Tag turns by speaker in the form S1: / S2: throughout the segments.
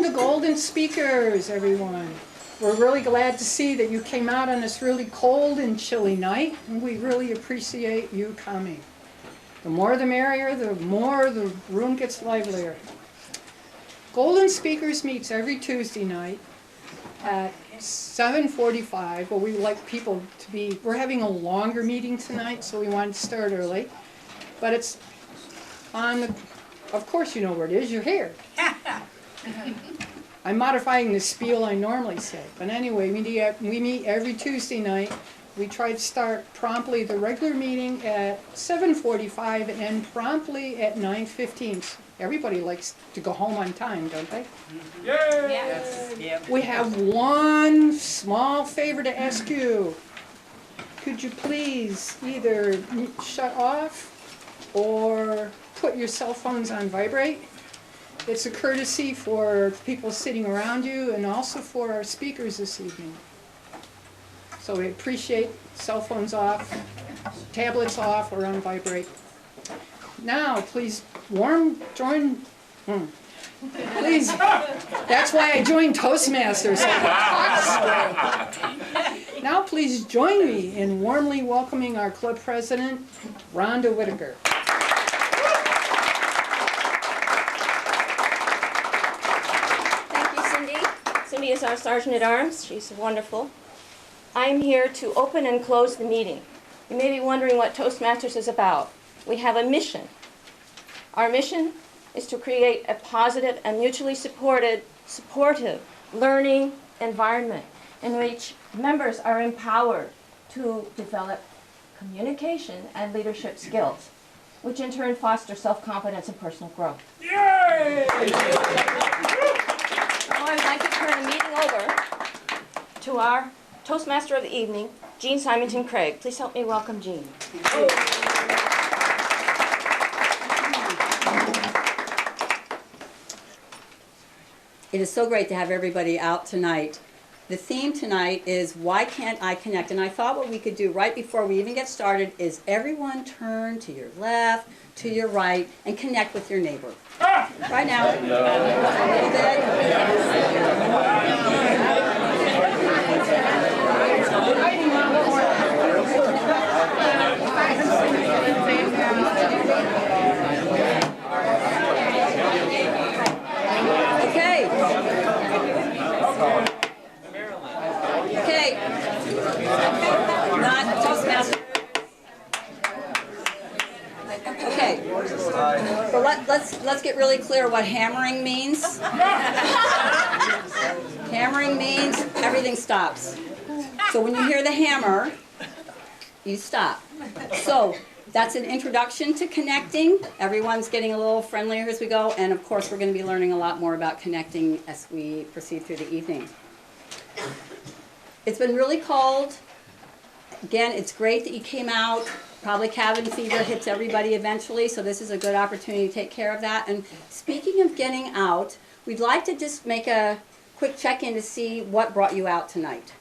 S1: And the golden speakers, everyone. We're really glad to see that you came out on this really cold and chilly night, and we really appreciate you coming. The more the merrier, the more the room gets livelier. Golden Speakers meets every Tuesday night at 7:45. Well, we like people to be, we're having a longer meeting tonight, so we wanted to start early. But it's on the, of course you know where it is, you're here. I'm modifying the spiel I normally say. But anyway, we meet every Tuesday night. We try to start promptly the regular meeting at 7:45 and end promptly at 9:15. Everybody likes to go home on time, don't they?
S2: Yay! Yes. Yep.
S1: We have one small favor to ask you. Could you please either shut off or put your cell phones on vibrate? It's a courtesy for people sitting around you and also for our speakers this evening. So we appreciate cell phones off, tablets off, or on vibrate. Now, please please, that's why I joined Toastmasters. Now please join me in warmly welcoming our club president, Rhonda Whitaker.
S3: Thank you, Cindy. Cindy is our Sergeant at Arms. She's wonderful. I'm here to open and close the meeting. You may be wondering what Toastmasters is about. We have a mission. Our mission is to create a positive and mutually supportive learning environment in which members are empowered to develop communication and leadership skills, which in turn foster self-confidence and personal growth.
S2: Yay!
S3: Now I'd like to turn the meeting over to our Toastmaster of the evening, Jean Simonton Craig. Please help me welcome Jean.
S4: It is so great to have everybody out tonight. The theme tonight is Why Can't I Connect? And I thought what we could do right before we even get started is everyone turn to your left, to your right, and connect with your neighbor. Right now. A little Okay. Not Toastmaster. Okay. So let's get really clear what hammering means. Hammering means everything stops. So when you hear the hammer, you stop. So that's an introduction to connecting. Everyone's getting a little friendlier as we go, and of course we're going to be learning a lot more about connecting as we proceed through the evening. It's been really cold. Again, it's great that you came out. Probably cabin fever hits everybody eventually, so this is a good opportunity to take care of that. And speaking of getting out, we'd like to just make a quick check-in to see what brought you out tonight.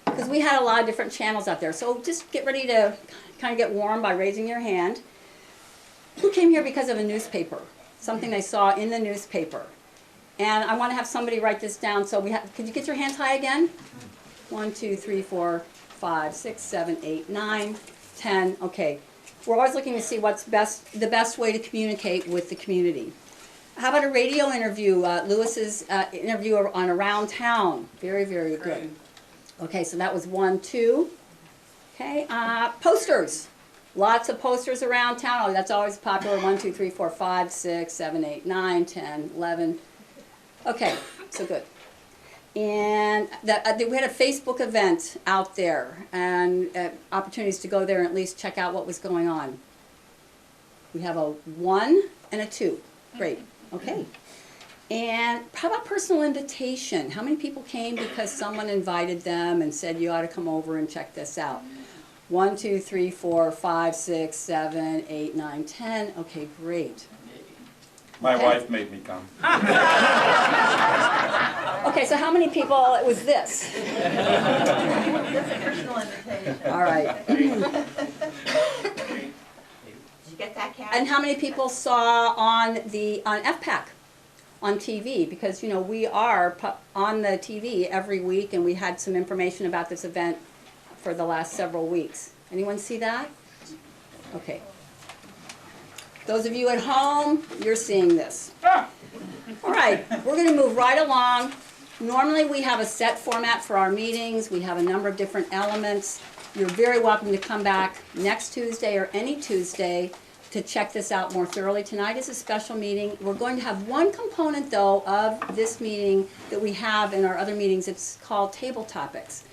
S4: Because we had a lot of different channels out there, so just get ready to kind of get warm by raising your hand. Who came here because of a newspaper? Something they saw in the newspaper. And I want to have somebody write this down. So could you get your hands high again? 1, 2, 3, 4, 5, 6, 7, 8, 9, 10. Okay. We're always looking to see what's the best way to communicate with the community. How about a radio interview? Lewis's interview on Around Town. Very, very good. Okay, so that was 1, 2. Okay, posters. Lots of posters around town. Oh, that's always popular. 1, 2, 3, 4, 5, 6, 7, 8, 9, 10, 11. Okay, so good. And we had a Facebook event out there, and opportunities to go there and at least check out what was going on. We have a 1 and a 2. Great. Okay. And how about personal invitation? How many people came because someone invited them and said you ought to come over and check this out? 1, 2, 3, 4, 5, 6, 7, 8, 9, 10. Okay, great.
S5: My wife made me come.
S4: Okay, so how many people, it was this?
S6: That's a personal invitation.
S4: All right.
S6: Did you get that, Kat?
S4: And how many people saw on FPAC? on TV, because, you know, we are on the TV every week, and we had some information about this event for the last several weeks. Anyone see that? Okay. Those of you at home, you're seeing this. All right, we're going to move right along. Normally we have a set format for our meetings. We have a number of different elements. You're very welcome to come back next Tuesday or any Tuesday to check this out more thoroughly. Tonight is a special meeting. We're going to have one component, though, of this meeting that we have in our other meetings. It's called Table Topics.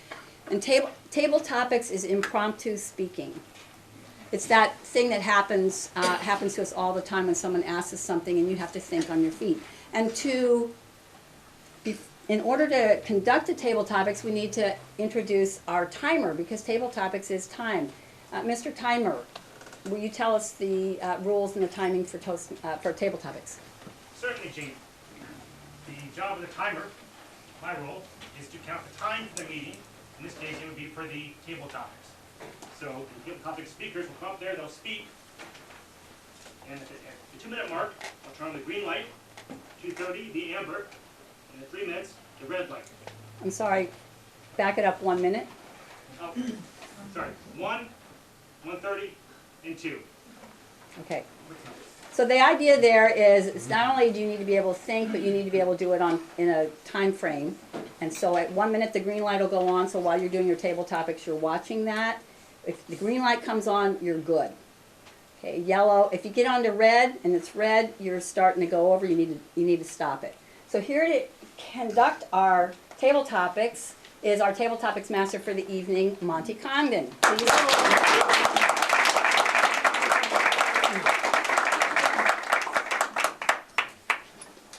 S4: And table Topics is impromptu speaking. It's that thing that happens to us all the time when someone asks us something and you have to think on your feet. And in order to conduct the Table Topics, we need to introduce our timer, because Table Topics is timed. Mr. Timer, will you tell us the rules and the timing for Table Topics?
S7: Certainly, Jean. The job of the timer, my role, is to count the time for the meeting. In this case, it would be for the table topics. So the table topic speakers will come up there, they'll speak, and at the 2-minute mark, I'll turn on the green light, 2:30, the amber, and at 3 minutes, the red light.
S4: I'm sorry, back it up 1 minute.
S7: Oh, sorry, 1, 1:30, and 2.
S4: Okay. So the idea there is, it's not only do you need to be able to think, but you need to be able to do it in a time frame. And so at 1 minute, the green light will go on, so while you're doing your table topics, you're watching that. If the green light comes on, you're good. Okay, yellow, if you get onto red and it's red, you're starting to go over, you need to stop it. So here to conduct our table topics is our table topics master for the evening, Monty Congdon.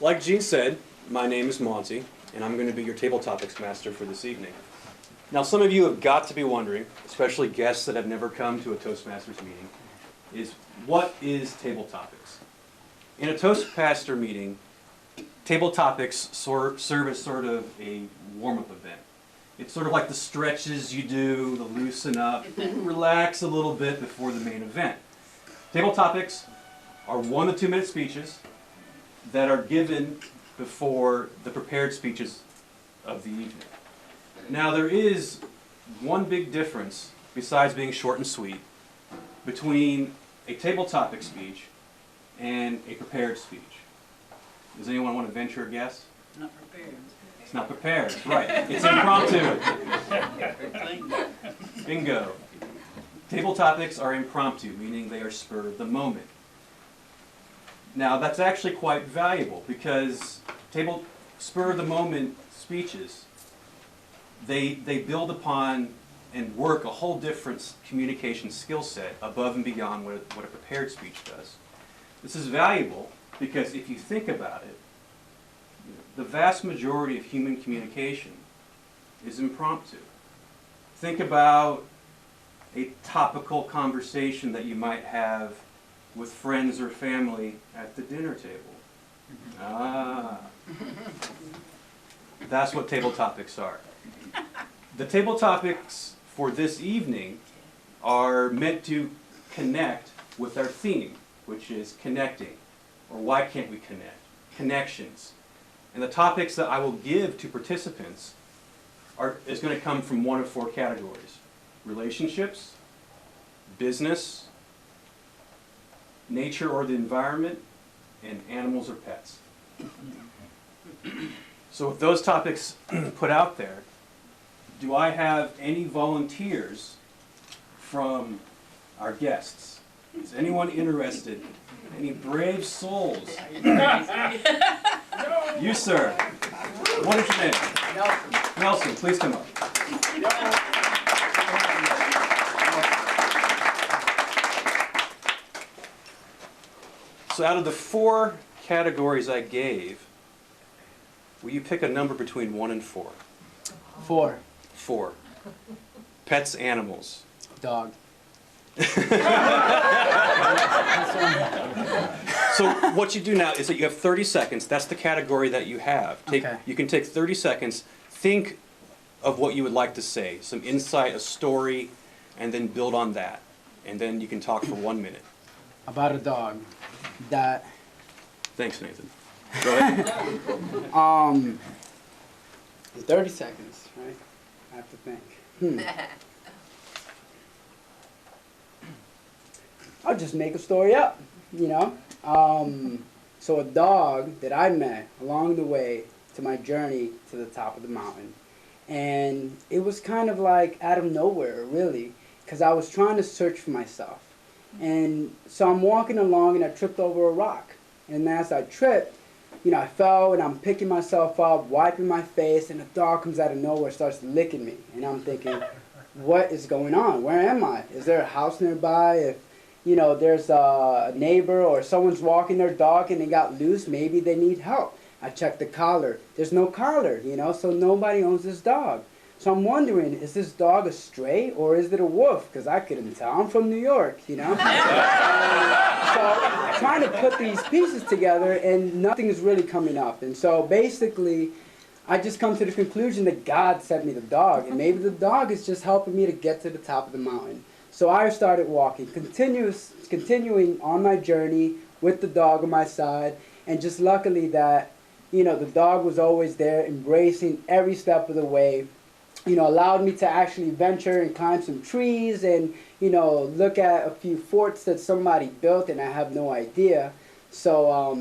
S8: Like Jean said, my name is Monty, and I'm going to be your table topics master for this evening. Now, some of you have got to be wondering, especially guests that have never come to a Toastmasters meeting, is what is table topics? In a Toastmaster meeting, table topics serve as sort of a warm-up event. It's sort of like the stretches you do, the loosen up, relax a little bit before the main event. Table topics are 1 to 2 minute speeches that are given before the prepared speeches of the evening. Now, there is one big difference, besides being short and sweet, between a table topic speech and a prepared speech. Does anyone want to venture a guess?
S2: Not prepared.
S8: It's not prepared, right. It's impromptu. Bingo. Table topics are impromptu, meaning they are spur of the moment. Now, that's actually quite valuable, because spur of the moment speeches, they build upon and work a whole different communication skill set above and beyond what a prepared speech does. This is valuable because if you think about it, the vast majority of human communication is impromptu. Think about a topical conversation that you might have with friends or family at the dinner table. Ah. That's what table topics are. The table topics for this evening are meant to connect with our theme, which is connecting, or why can't we connect? Connections. And the topics that I will give to participants is going to come from one of 4 categories: relationships, business, nature or the environment, and animals or pets. So with those topics put out there, do I have any volunteers from our guests? Is anyone interested? Any brave souls? You, sir. What is your name?
S2: Nelson.
S8: Nelson, please come up. So out of the 4 categories I gave, will you pick a number between 1 and 4?
S2: 4.
S8: 4. Pets, animals.
S2: Dog.
S8: So what you do now is that you have 30 seconds. That's the category that you have.
S2: Okay.
S8: You can take 30 seconds, think of what you would like to say, some insight, a story, and then build on that. And then you can talk for 1 minute.
S2: About a dog that
S8: Thanks, Nathan. Go ahead.
S9: 30 seconds, right? I have to think. I'll just make a story up, you know? So a dog that I met along the way to my journey to the top of the mountain. And it was kind of like out of nowhere, really, because I was trying to search for myself. And so I'm walking along and I tripped over a rock. And as I tripped, you know, I fell and I'm picking myself up, wiping my face, and a dog comes out of nowhere, starts licking me. And I'm thinking, what is going on? Where am I? Is there a house nearby? If, you know, there's a neighbor or someone's walking their dog and they got loose, maybe they need help. I checked the collar. There's no collar, you know, so nobody owns this dog. So I'm wondering, is this dog a stray or is it a wolf? Because I couldn't tell. I'm from New York, you know. So trying to put these pieces together and nothing is really coming up. And so basically, I just come to the conclusion that God sent me the dog. And maybe the dog is just helping me to get to the top of the mountain. So I started walking, continuing on my journey with the dog on my side. And just luckily that, you know, the dog was always there, embracing every step of the way. You know, allowed me to actually venture and climb some trees and, you know, look at a few forts that somebody built and I have no idea. So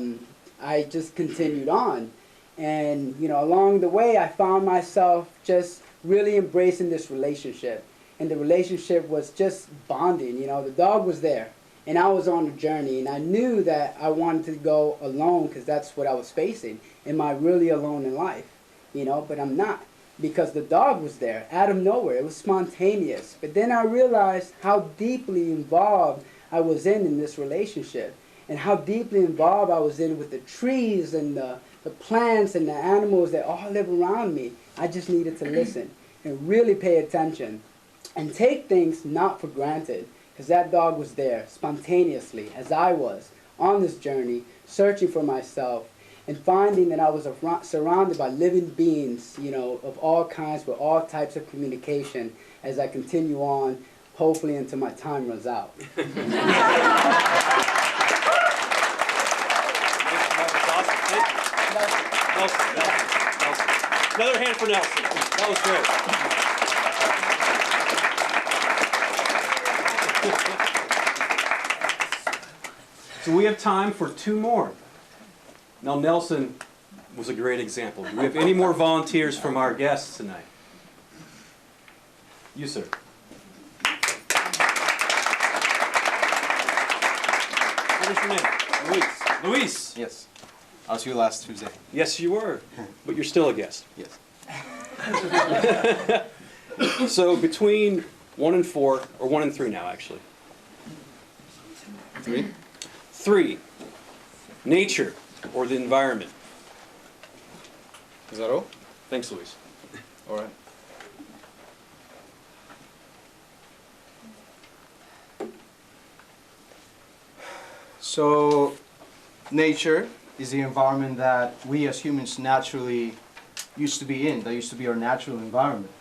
S9: I just continued on. And, you know, along the way I found myself just really embracing this relationship. And the relationship was just bonding. You know, the dog was there and I was on a journey and I knew that I wanted to go alone because that's what I was facing. Am I really alone in life? You know, but I'm not. Because the dog was there, out of nowhere. It was spontaneous. But then I realized how deeply involved I was in this relationship. And how deeply involved I was in with the trees and the plants and the animals that all live around me. I just needed to listen and really pay attention. And take things not for granted. Because that dog was there, spontaneously, as I was, on this journey, searching for myself. And finding that I was surrounded by living beings, you know, of all kinds, with all types of communication as I continue on, hopefully until my time runs out.
S8: Nelson. Another hand for Nelson. That was great. So we have time for two more. Now, Nelson was a great example. Do we have any more volunteers from our guests tonight? You, sir. What is your name?
S10: Luis.
S8: Luis.
S10: Yes. I was here last Tuesday.
S8: Yes, you were. But you're still a guest.
S10: Yes.
S8: So between 1 and 4, or 1 and 3 now, actually.
S10: 3?
S8: 3. Nature. Or the environment.
S10: Is that all?
S8: Thanks, Luis.
S10: All right. So, nature is the environment that we as humans naturally used to be in. That used to be our natural environment.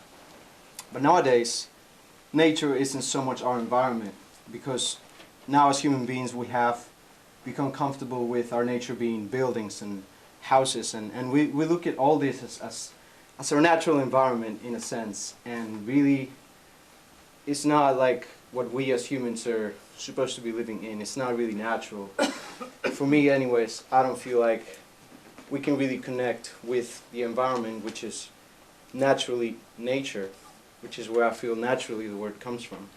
S10: But nowadays, nature isn't so much our environment because now as human beings we have become comfortable with our nature being buildings and houses, and we look at all this as our natural environment in a sense, and really it's not like what we as humans are supposed to be living in. It's not really natural. For me anyways, I don't feel like we can really connect with the environment, which is naturally nature, which is where I feel naturally the word comes from.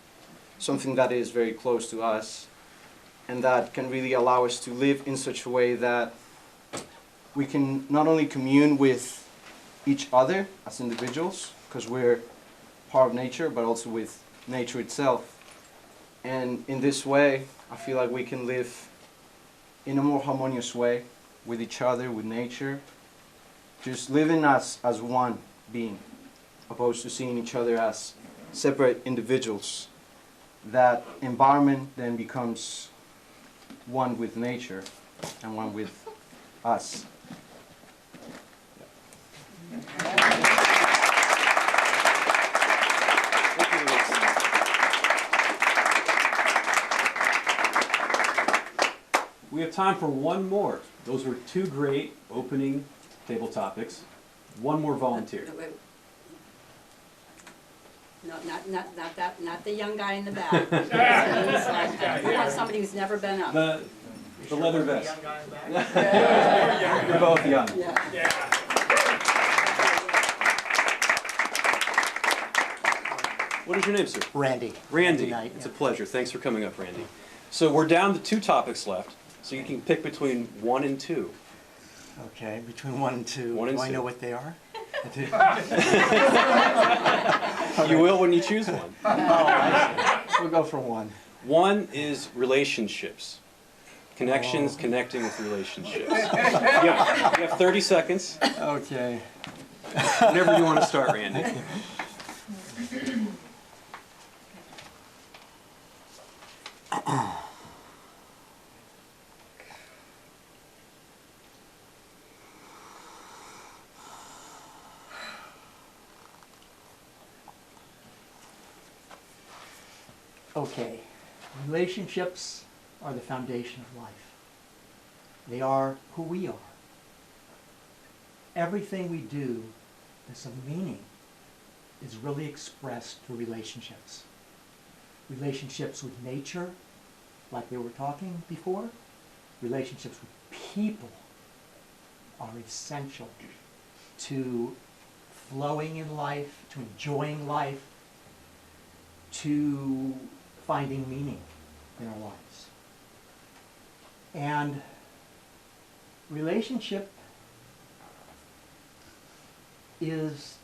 S10: Something that is very close to us, and that can really allow us to live in such a way that we can not only commune with each other as individuals, because we're part of nature, but also with nature itself. And in this way, I feel like we can live in a more harmonious way with each other, with nature, just living as one being, opposed to seeing each other as separate individuals. That environment then becomes one with nature and one with us.
S8: We have time for one more. Those were two great opening table topics. One more volunteer.
S4: No, not the young guy in the back. We want somebody who's never been up.
S8: The leather vest. You're both young.
S4: Yeah.
S8: What is your name, sir?
S11: Randy.
S8: Randy.
S11: Good night,
S8: It's
S11: yeah.
S8: a pleasure. Thanks for coming up, Randy. So we're down to 2 topics left, so you can pick between 1 and 2.
S11: Okay, between 1 and 2.
S8: 1 and
S11: Do I
S8: 2.
S11: know what they are?
S8: You will when you choose one.
S11: Oh, I see. We'll go for 1.
S8: 1 is relationships. Connections, connecting with relationships. You have 30 seconds.
S11: Okay.
S8: Whenever you want to start, Randy.
S11: Okay. Relationships are the foundation of life. They are who we are. Everything we do that's of meaning is really expressed through relationships. Relationships with nature, like we were talking before. Relationships with people are essential to flowing in life, to enjoying life, to finding meaning in our lives. And relationship is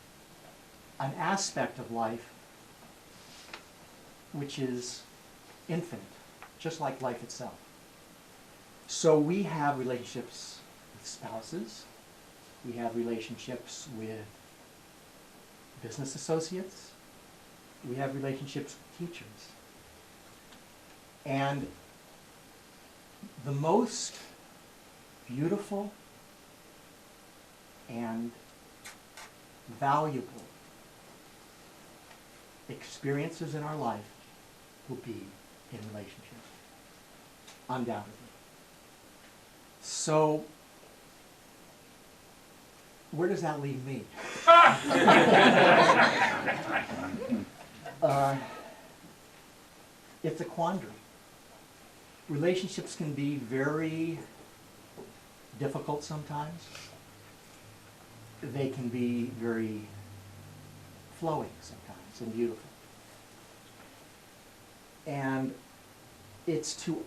S11: an aspect of life which is infinite, just like life itself. So we have relationships with spouses, we have relationships with business associates, we have relationships with teachers. And the most beautiful and valuable experiences in our life will be in relationships, undoubtedly. So, where does that leave me? It's a quandary. Relationships can be very difficult sometimes. They can be very flowing sometimes and beautiful. And it's to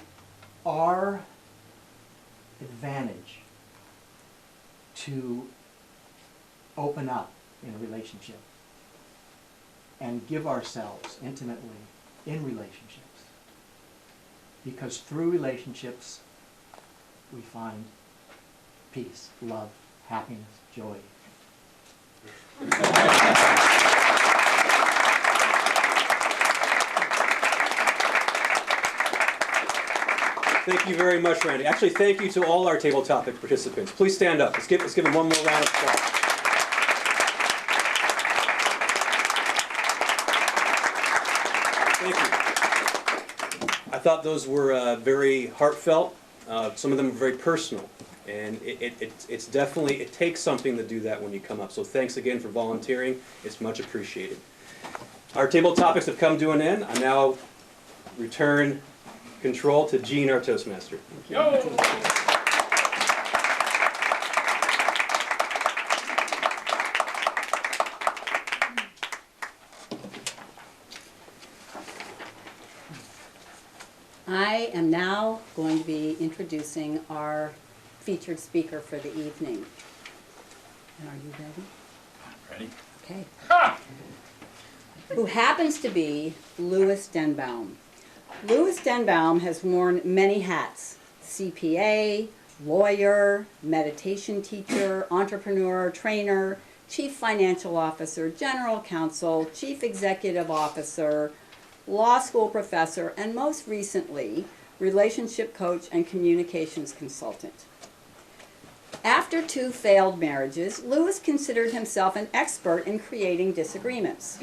S11: our advantage to open up in a relationship and give ourselves intimately in relationships. Because through relationships, we find peace, love, happiness, joy.
S8: Thank you very much, Randy. Actually, thank you to all our table topic participants. Please stand up. Let's give them one more round of applause. Thank you. I thought those were very heartfelt. Some of them very personal. And it's definitely, it takes something to do that when you come up. So thanks again for volunteering. It's much appreciated. Our table topics have come to an end. I now return control to Gene, our Toastmaster.
S4: I am now going to be introducing our featured speaker for the evening. And are you ready?
S5: Ready?
S4: Okay. Who happens to be Louis Denbaum. Louis Denbaum has worn many hats: CPA, lawyer, meditation teacher, entrepreneur, trainer, chief financial officer, general counsel, chief executive officer, law school professor, and most recently, relationship coach and communications consultant. After 2 failed marriages, Louis considered himself an expert in creating disagreements,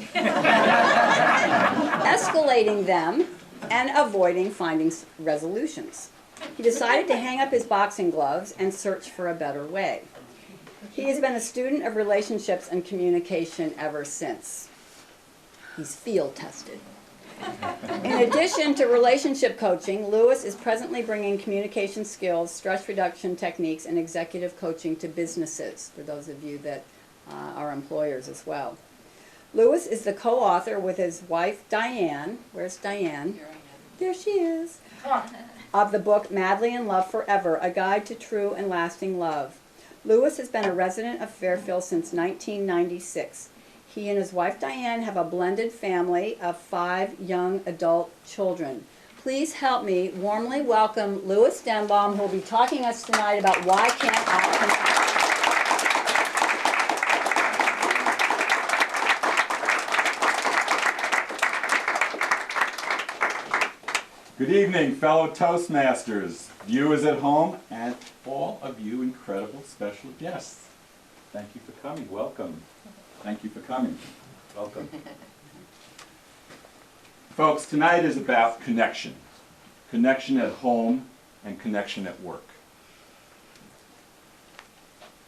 S4: escalating them, and avoiding finding resolutions. He decided to hang up his boxing gloves and search for a better way. He has been a student of relationships and communication ever since. He's field tested. In addition to relationship coaching, Lewis is presently bringing communication skills, stress reduction techniques, and executive coaching to businesses, for those of you that are employers as well. Lewis is the co-author with his wife, Diane. Where's Diane? There she is. Of the book Madly in Love Forever, A Guide to True and Lasting Love. Lewis has been a resident of Fairfield since 1996. He and his wife Diane have a blended family of 5 young adult children. Please help me warmly welcome Lewis Denbaum, who will be talking to us tonight about why can't all connect.
S5: Good evening, fellow Toastmasters, viewers at home, and all of you incredible special guests. Thank you for coming. Welcome. Thank you for coming. Welcome. Folks, tonight is about connection. Connection at home and connection at work.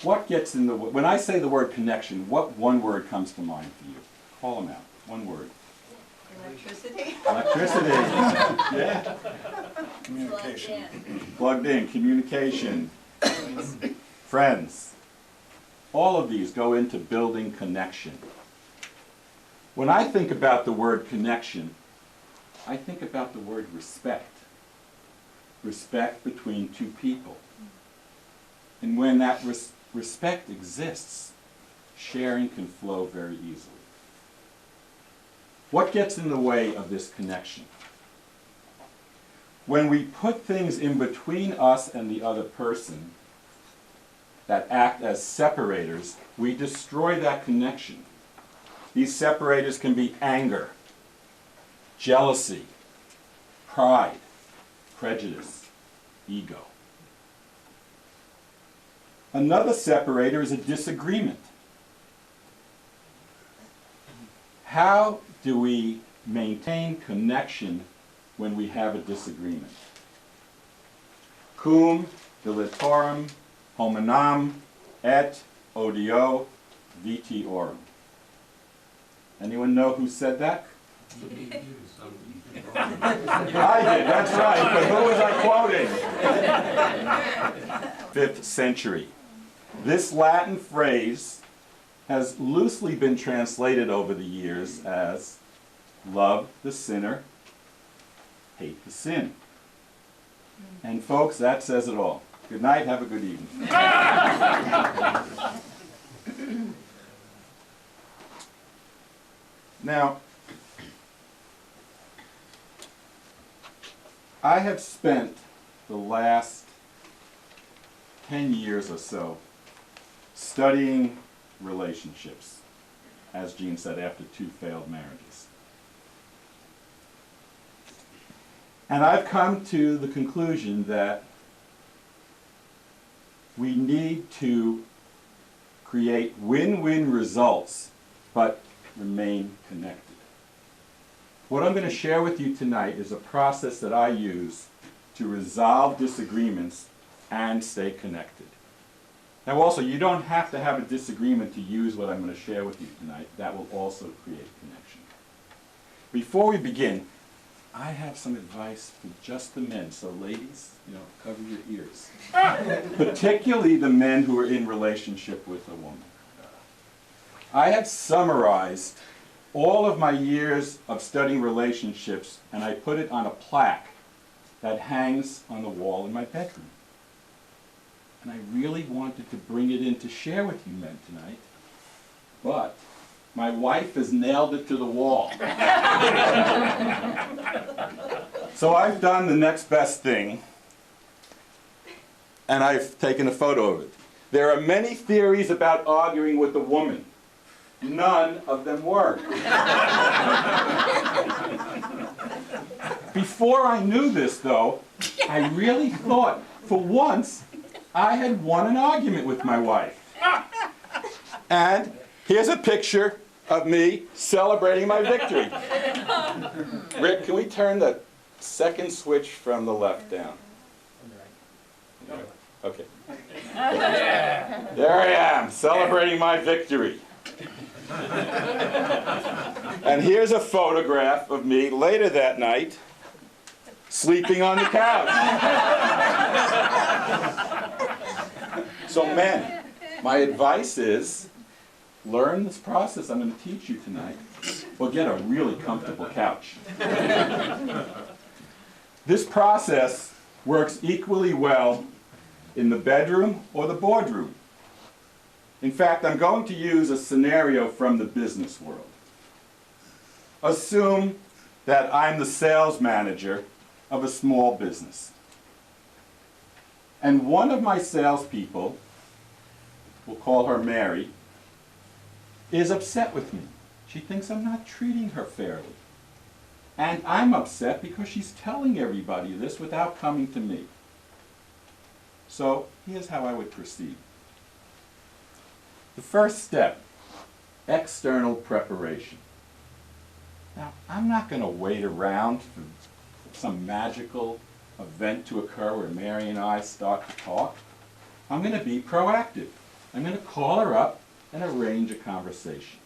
S5: What gets in the way? When I say the word connection, what one word comes to mind for you? Call them out. One word.
S6: Electricity.
S5: Electricity. Yeah.
S6: Communication.
S5: Plugged in. Communication. Friends. All of these go into building connection. When I think about the word connection, I think about the word respect. Respect between two people. And when that respect exists, sharing can flow very easily. What gets in the way of this connection? When we put things in between us and the other person that act as separators, we destroy that connection. These separators can be anger, jealousy, pride, prejudice, ego. Another separator is a disagreement. How do we maintain connection when we have a disagreement? Cum dilatorum hominam et odio vitiorum. Anyone know who said that? I did, that's right, but who was I quoting? 5th century. This Latin phrase has loosely been translated over the years as love the sinner, hate the sin. And folks, that says it all. Good night, have a good evening. Now, I have spent the last 10 years or so studying relationships, as Jean said, after 2 failed marriages. And I've come to the conclusion that we need to create win-win results, but remain connected. What I'm going to share with you tonight is a process that I use to resolve disagreements and stay connected. Now also, you don't have to have a disagreement to use what I'm going to share with you tonight. That will also create connection. Before we begin, I have some advice for just the men. So ladies, cover your ears. Particularly the men who are in relationship with a woman. I have summarized all of my years of studying relationships, and I put it on a plaque that hangs on the wall in my bedroom. And I really wanted to bring it in to share with you men tonight, but my wife has nailed it to the wall. So I've done the next best thing, and I've taken a photo of it. There are many theories about arguing with a woman. None of them work. Before I knew this, though, I really thought, for once, I had won an argument with my wife. And here's a picture of me celebrating my victory. Rick, can we turn the second switch from the left down? Okay. There I am, celebrating my victory. And here's a photograph of me later that night, sleeping on the couch. So men, my advice is, learn this process I'm going to teach you tonight. Well, get a really comfortable couch. This process works equally well in the bedroom or the boardroom. In fact, I'm going to use a scenario from the business world. Assume that I'm the sales manager of a small business. And one of my salespeople, we'll call her Mary, is upset with me. She thinks I'm not treating her fairly. And I'm upset because she's telling everybody this without coming to me. So here's how I would proceed. The first step, external preparation. Now, I'm not going to wait around for some magical event to occur where Mary and I start to talk. I'm going to be proactive. I'm going to call her up and arrange a conversation.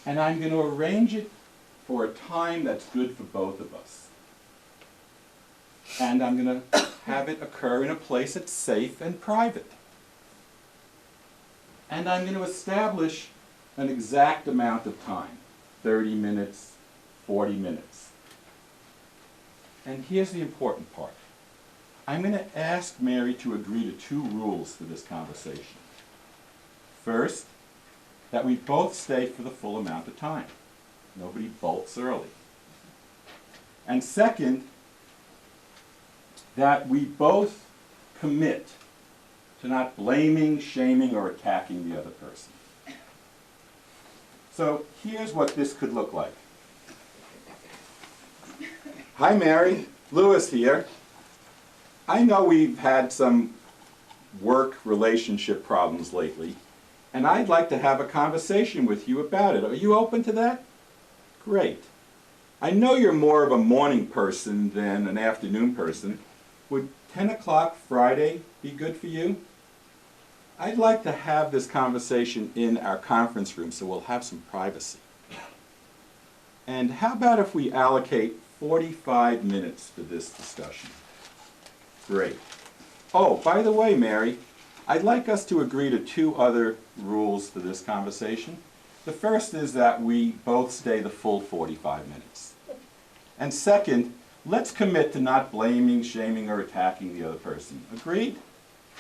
S5: And I'm going to arrange it for a time that's good for both of us. And I'm going to have it occur in a place that's safe and private. And I'm going to establish an exact amount of time, 30 minutes, 40 minutes. And here's the important part. I'm going to ask Mary to agree to 2 rules for this conversation. First, that we both stay for the full amount of time. Nobody bolts early. And second, that we both commit to not blaming, shaming, or attacking the other person. So here's what this could look like. Hi, Mary. Louis here. I know we've had some work relationship problems lately, and I'd like to have a conversation with you about it. Are you open to that? Great. I know you're more of a morning person than an afternoon person. Would 10 o'clock Friday be good for you? I'd like to have this conversation in our conference room so we'll have some privacy. And how about if we allocate 45 minutes for this discussion? Great. Oh, by the way, Mary, I'd like us to agree to 2 other rules for this conversation. The first is that we both stay the full 45 minutes. And second, let's commit to not blaming, shaming, or attacking the other person. Agreed?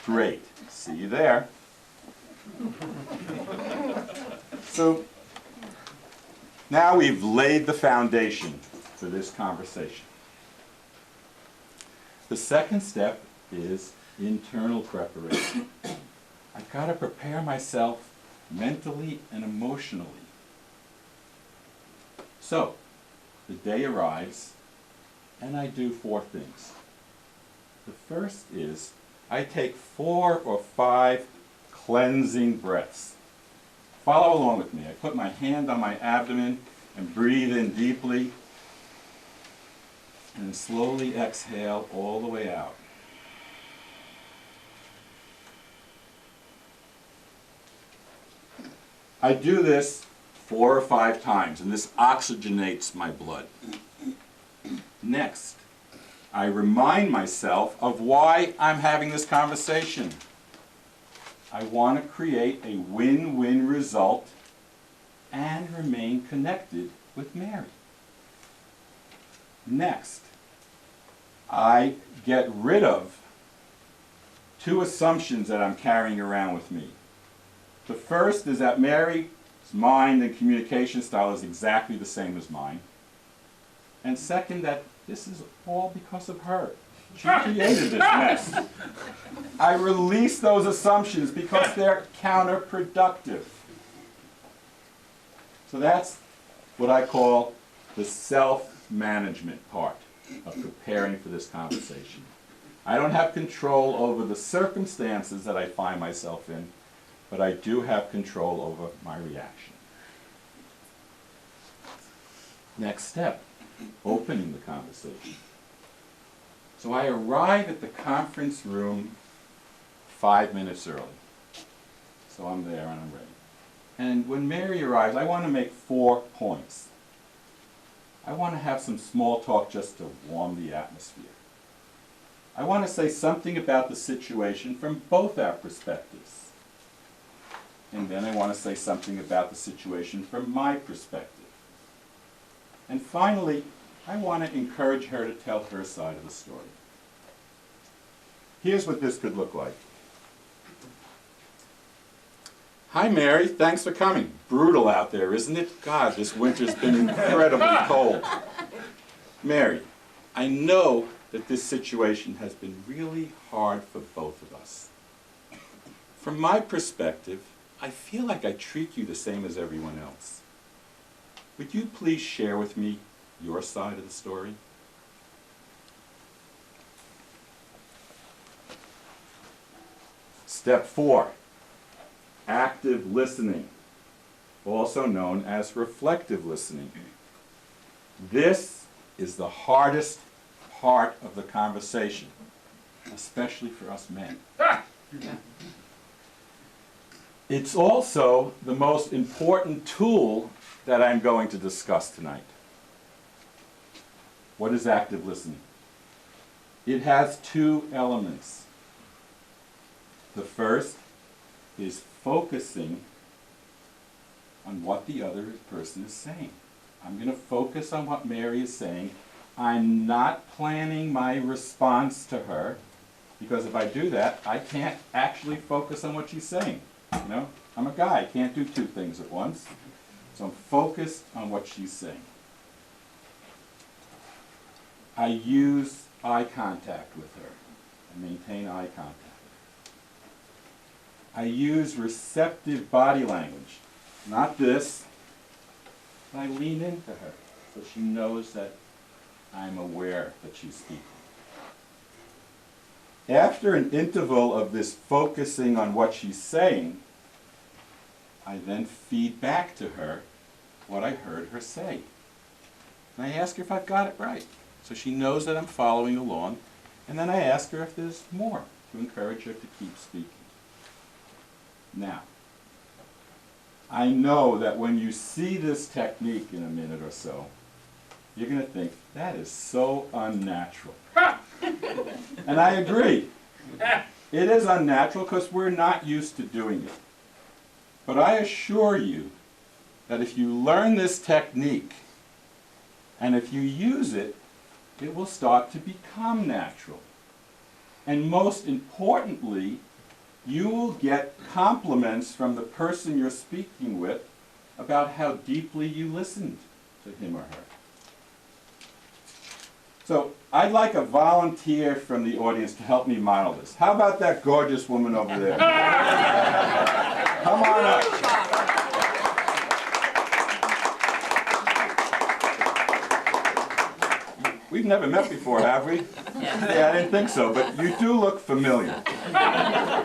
S5: Great. See you there. So, now we've laid the foundation for this conversation. The second step is internal preparation. I've got to prepare myself mentally and emotionally. So, the day arrives, and I do 4 things. The first is I take 4 or 5 cleansing breaths. Follow along with me. I put my hand on my abdomen and breathe in deeply, and slowly exhale all the way out. I do this 4 or 5 times, and this oxygenates my blood. Next, I remind myself of why I'm having this conversation. I want to create a win-win result and remain connected with Mary. Next, I get rid of 2 assumptions that I'm carrying around with me. The first is that Mary's mind and communication style is exactly the same as mine. And second, that this is all because of her. She created this mess. I release those assumptions because they're counterproductive. So that's what I call the self-management part of preparing for this conversation. I don't have control over the circumstances that I find myself in, but I do have control over my reaction. Next step, opening the conversation. So I arrive at the conference room 5 minutes early. So I'm there and I'm ready. And when Mary arrives, I want to make 4 points. I want to have some small talk just to warm the atmosphere. I want to say something about the situation from both our perspectives. And then I want to say something about the situation from my perspective. And finally, I want to encourage her to tell her side of the story. Here's what this could look like. Hi, Mary. Thanks for coming. Brutal out there, isn't it? God, this winter's been incredibly cold. Mary, I know that this situation has been really hard for both of us. From my perspective, I feel like I treat you the same as everyone else. Would you please share with me your side of the story? Step 4, active listening, also known as reflective listening. This is the hardest part of the conversation, especially for us men. It's also the most important tool that I'm going to discuss tonight. What is active listening? It has 2 elements. The first is focusing on what the other person is saying. I'm going to focus on what Mary is saying. I'm not planning my response to her, because if I do that, I can't actually focus on what she's saying. You know, I'm a guy, I can't do 2 things at once. So I'm focused on what she's saying. I use eye contact with her. I maintain eye contact. I use receptive body language. Not this, but I lean into her so she knows that I'm aware that she's speaking. After an interval of this focusing on what she's saying, I then feed back to her what I heard her say. And I ask her if I've got it right, so she knows that I'm following along. And then I ask her if there's more to encourage her to keep speaking. Now, I know that when you see this technique in a minute or so, you're going to think, that is so unnatural. And I agree. It is unnatural because we're not used to doing it. But I assure you that if you learn this technique, and if you use it, it will start to become natural. And most importantly, you will get compliments from the person you're speaking with about how deeply you listened to him or her. So I'd like a volunteer from the audience to help me model this. How about that gorgeous woman over there? Come on up. We've never met before, have we? Yeah, I didn't think so, but you do look familiar.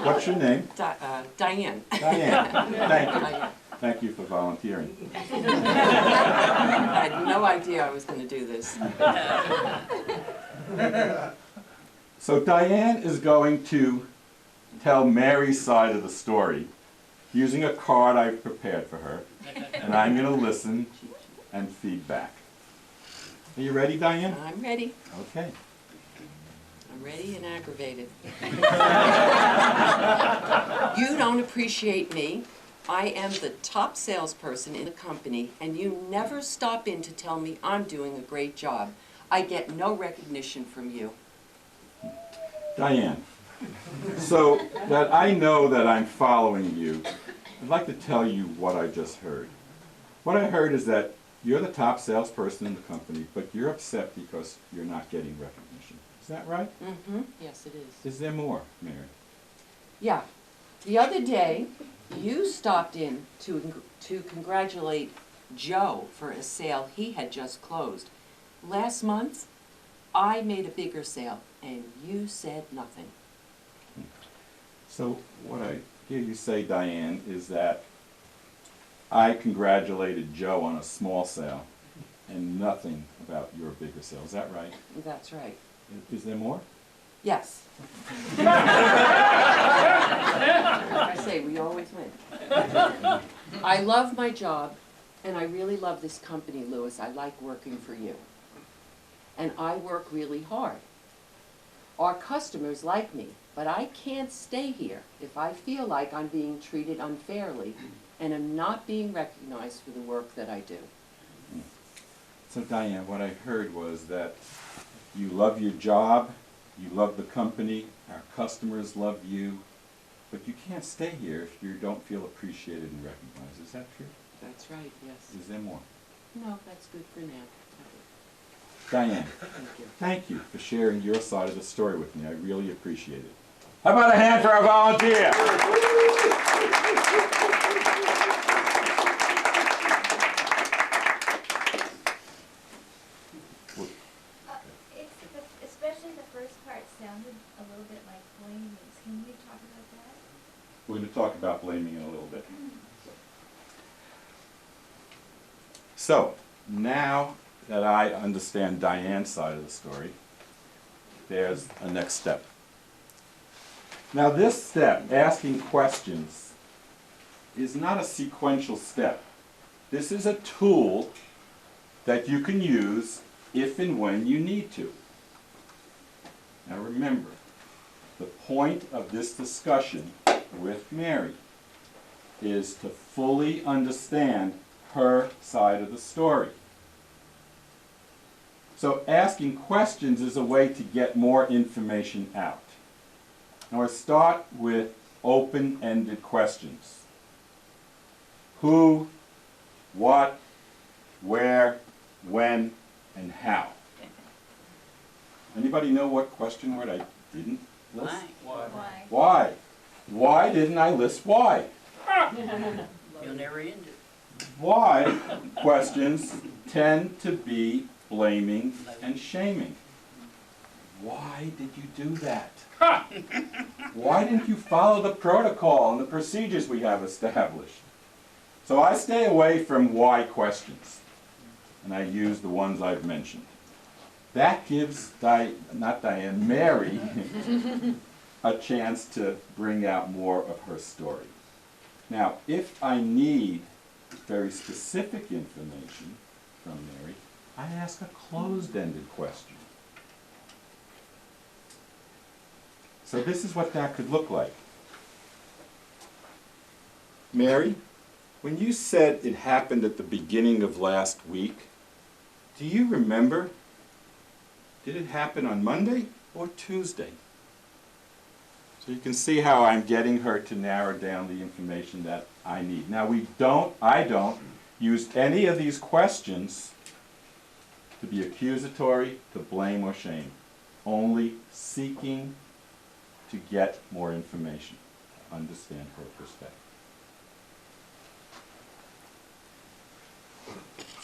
S5: What's your name?
S12: Diane.
S5: Diane. Thank you. Thank you for volunteering.
S12: I had no idea I was going to do this.
S5: So Diane is going to tell Mary's side of the story using a card I've prepared for her, and I'm going to listen and feed back. Are you ready, Diane?
S12: I'm ready.
S5: Okay.
S12: I'm ready and aggravated. You don't appreciate me. I am the top salesperson in the company, and you never stop in to tell me I'm doing a great job. I get no recognition from you.
S5: Diane, so that I know that I'm following you, I'd like to tell you what I just heard. What I heard is that you're the top salesperson in the company, but you're upset because you're not getting recognition. Is that right?
S12: Mm-hmm. Yes, it is.
S5: Is there more, Mary?
S12: Yeah. The other day, you stopped in to congratulate Joe for a sale he had just closed. Last month, I made a bigger sale, and you said nothing.
S5: So what I hear you say, Diane, is that I congratulated Joe on a small sale and nothing about your bigger sale. Is that right?
S12: That's right.
S5: Is there more?
S12: Yes. I say, we always win. I love my job, and I really love this company, Louis. I like working for you. And I work really hard. Our customers like me, but I can't stay here if I feel like I'm being treated unfairly and am not being recognized for the work that I do.
S5: So Diane, what I heard was that you love your job, you love the company, our customers love you, but you can't stay here if you don't feel appreciated and recognized. Is that true?
S12: That's right, yes.
S5: Is there more?
S12: No, that's good for now.
S5: Diane,
S12: Thank you.
S5: thank you for sharing your side of the story with me. I really appreciate it. How about a hand for our volunteer?
S13: Especially the first part sounded a little bit like blaming. Can we talk about that?
S5: We're going to talk about blaming in a little bit. So, now that I understand Diane's side of the story, there's a next step. Now this step, asking questions, is not a sequential step. This is a tool that you can use if and when you need to. Now remember, the point of this discussion with Mary is to fully understand her side of the story. So asking questions is a way to get more information out. Now I start with open-ended questions. Who, what, where, when, and how. Anybody know what question word I didn't list?
S6: Why?
S5: Why? Why didn't I list why?
S6: You'll never end it.
S5: Why questions tend to be blaming and shaming. Why did you do that? Why didn't you follow the protocol and the procedures we have established? So I stay away from why questions, and I use the ones I've mentioned. That gives Mary a chance to bring out more of her story. Now, if I need very specific information from Mary, I ask a closed-ended question. So this is what that could look like. Mary, when you said it happened at the beginning of last week, do you remember? Did it happen on Monday or Tuesday? So you can see how I'm getting her to narrow down the information that I need. Now I don't use any of these questions to be accusatory, to blame or shame. Only seeking to get more information, to understand her perspective.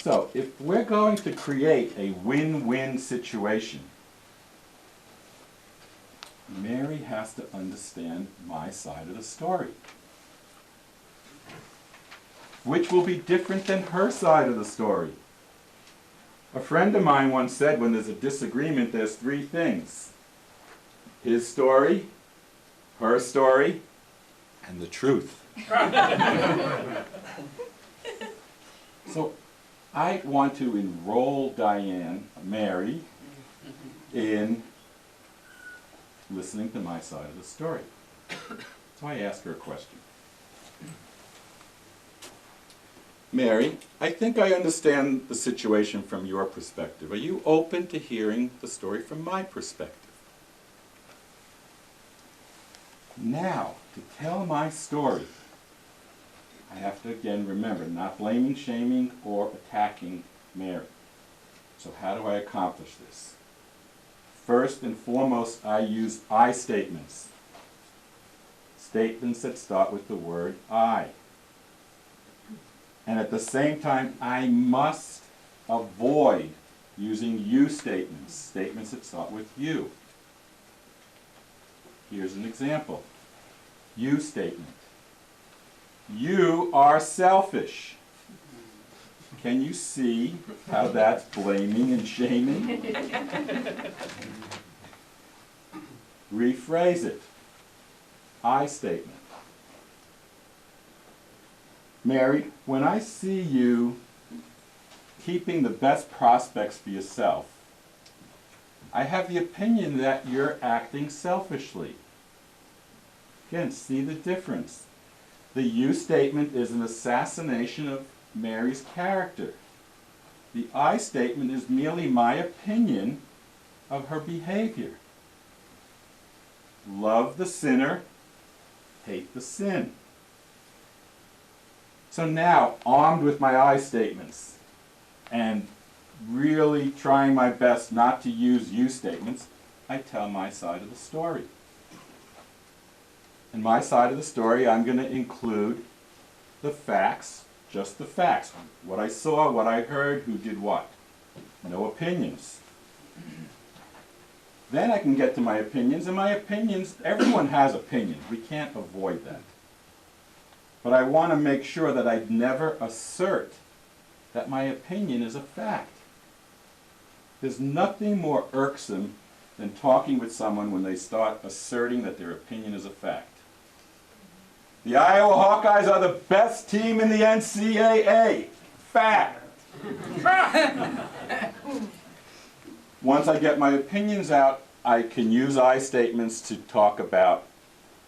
S5: So if we're going to create a win-win situation, Mary has to understand my side of the story, which will be different than her side of the story. A friend of mine once said when there's a disagreement, there's three things: his story, her story, and the truth. So I want to enroll Mary, in listening to my side of the story. So I ask her a question. Mary, I think I understand the situation from your perspective. Are you open to hearing the story from my perspective? Now, to tell my story, I have to again remember, not blaming, shaming, or attacking Mary. So how do I accomplish this? First and foremost, I use I statements. Statements that start with the word I. And at the same time, I must avoid using you statements, statements that start with you. Here's an example. You statement. You are selfish. Can you see how that's blaming and shaming? rephrase it. I statement. Mary, when I see you keeping the best prospects for yourself, I have the opinion that you're acting selfishly. Again, see the difference. The you statement is an assassination of Mary's character. The I statement is merely my opinion of her behavior. Love the sinner, hate the sin. So now, armed with my I statements and really trying my best not to use you statements, I tell my side of the story. In my side of the story, I'm going to include the facts, just the facts. What I saw, what I heard, who did what. No opinions. Then I can get to my opinions, and my opinions, everyone has opinions. We can't avoid that. But I want to make sure that I never assert that my opinion is a fact. There's nothing more irksome than talking with someone when they start asserting that their opinion is a fact. The Iowa Hawkeyes are the best team in the NCAA. Fact. Once I get my opinions out, I can use I statements to talk about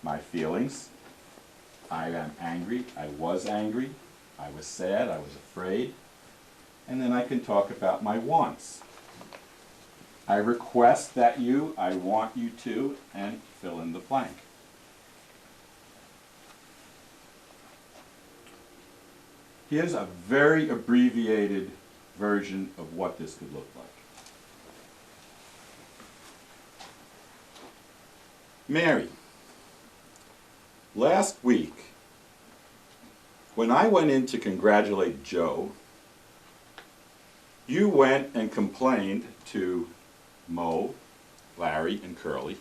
S5: my feelings. I am angry, I was sad, I was afraid. And then I can talk about my wants. I request that you, I want you to, and fill in the blank. Here's a very abbreviated version of what this could look like. Mary, last week, when I went in to congratulate Joe, you went and complained to Mo, Larry, and Curly.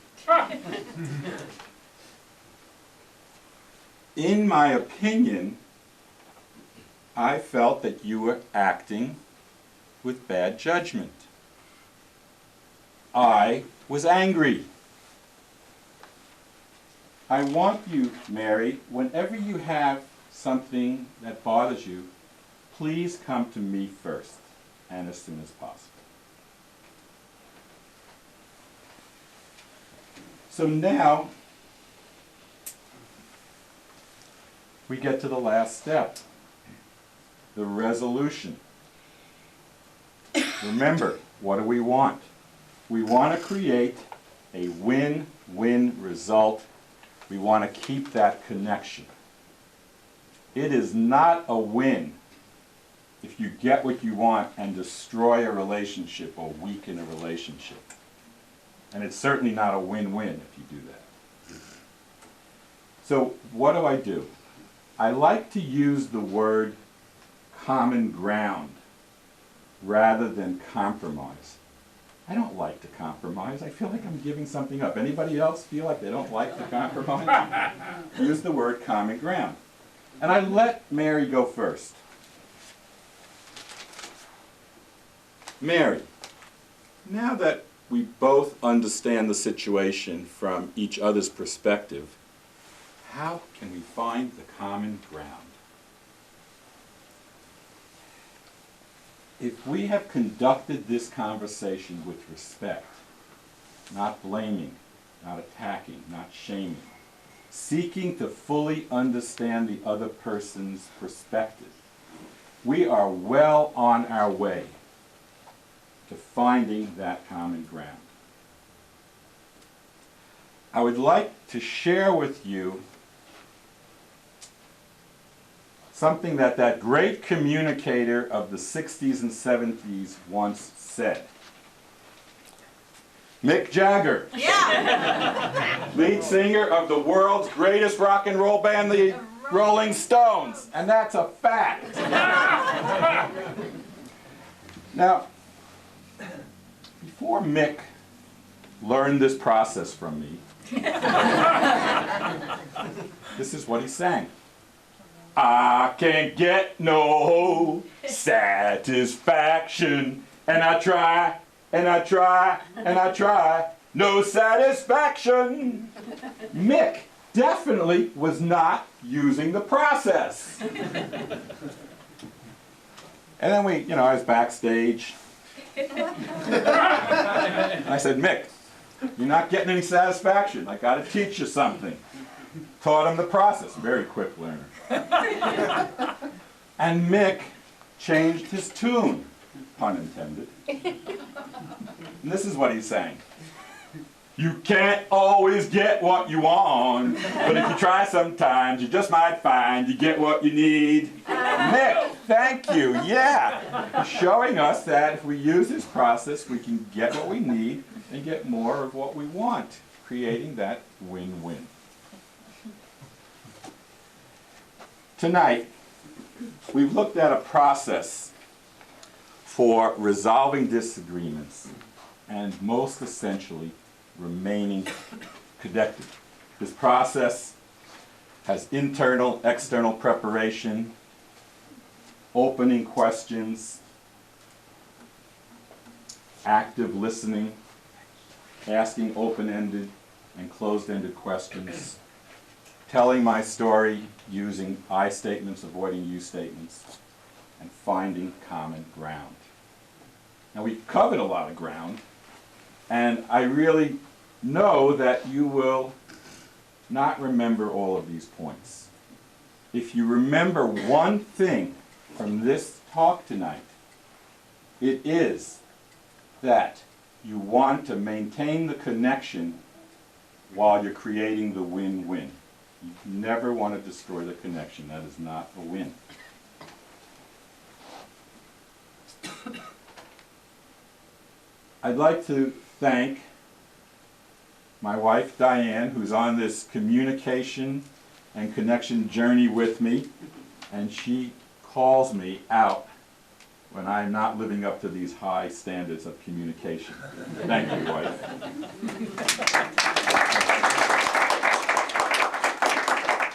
S5: In my opinion, I felt that you were acting with bad judgment. I was angry. I want you, Mary, whenever you have something that bothers you, please come to me first and as soon as possible. So now, we get to the last step, the resolution. Remember, what do we want? We want to create a win-win result. We want to keep that connection. It is not a win if you get what you want and destroy a relationship or weaken a relationship. And it's certainly not a win-win if you do that. So what do? I like to use the word common ground rather than compromise. I don't like to compromise. I feel like I'm giving something up. Anybody else feel like they don't like to compromise? Use the word common ground. And I let Mary go first. Mary, now that we both understand the situation from each other's perspective, how can we find the common ground? If we have conducted this conversation with respect, not blaming, not attacking, not shaming, seeking to fully understand the other person's perspective, we are well on our way to finding that common ground. I would like to share with you something that great communicator of the 60s and 70s once said. Mick Jagger, lead singer of the world's greatest rock and roll band, the Rolling Stones, and that's a fact. Now, before Mick learned this process from me, this is what he sang. I can't get no satisfaction, and I try, and I try, and I try, No satisfaction. Mick definitely was not using the process. And then I was backstage. I said, Mick, you're not getting any satisfaction. I got to teach you something. Taught him the process. Very quick learner. And Mick changed his tune, pun intended. And this is what he sang. You can't always get what you want, but if you try sometimes, you just might find you get what you need. Mick, thank you. Yeah. Showing us that if we use this process, we can get what we need and get more of what we want, creating that win-win. Tonight, we've looked at a process for resolving disagreements and most essentially remaining connected. This process has internal, external preparation, opening questions, active listening, asking open-ended and closed-ended questions, telling my story using I statements, avoiding you statements, and finding common ground. Now, we've covered a lot of ground, and I really know that you will not remember all of these points. If you remember one thing from this talk tonight, it is that you want to maintain the connection while you're creating the win-win. You never want to destroy the connection. That is not a win. I'd like to thank my wife, Diane, who's on this communication and connection journey with me, and she calls me out when I'm not living up to these high standards of communication. Thank you, wife.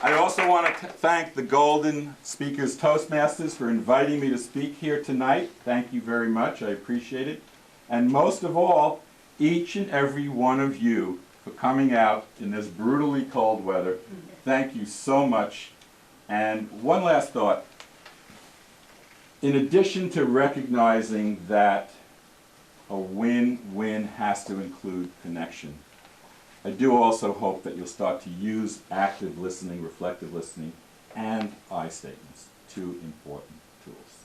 S5: I also want to thank the Golden Speakers Toastmasters for inviting me to speak here tonight. Thank you very much. I appreciate it. And most of all, each and every one of you for coming out in this brutally cold weather. Thank you so much. And one last thought. In addition to recognizing that a win-win has to include connection, I do also hope that you'll start to use active listening, reflective listening, and I statements, two important tools.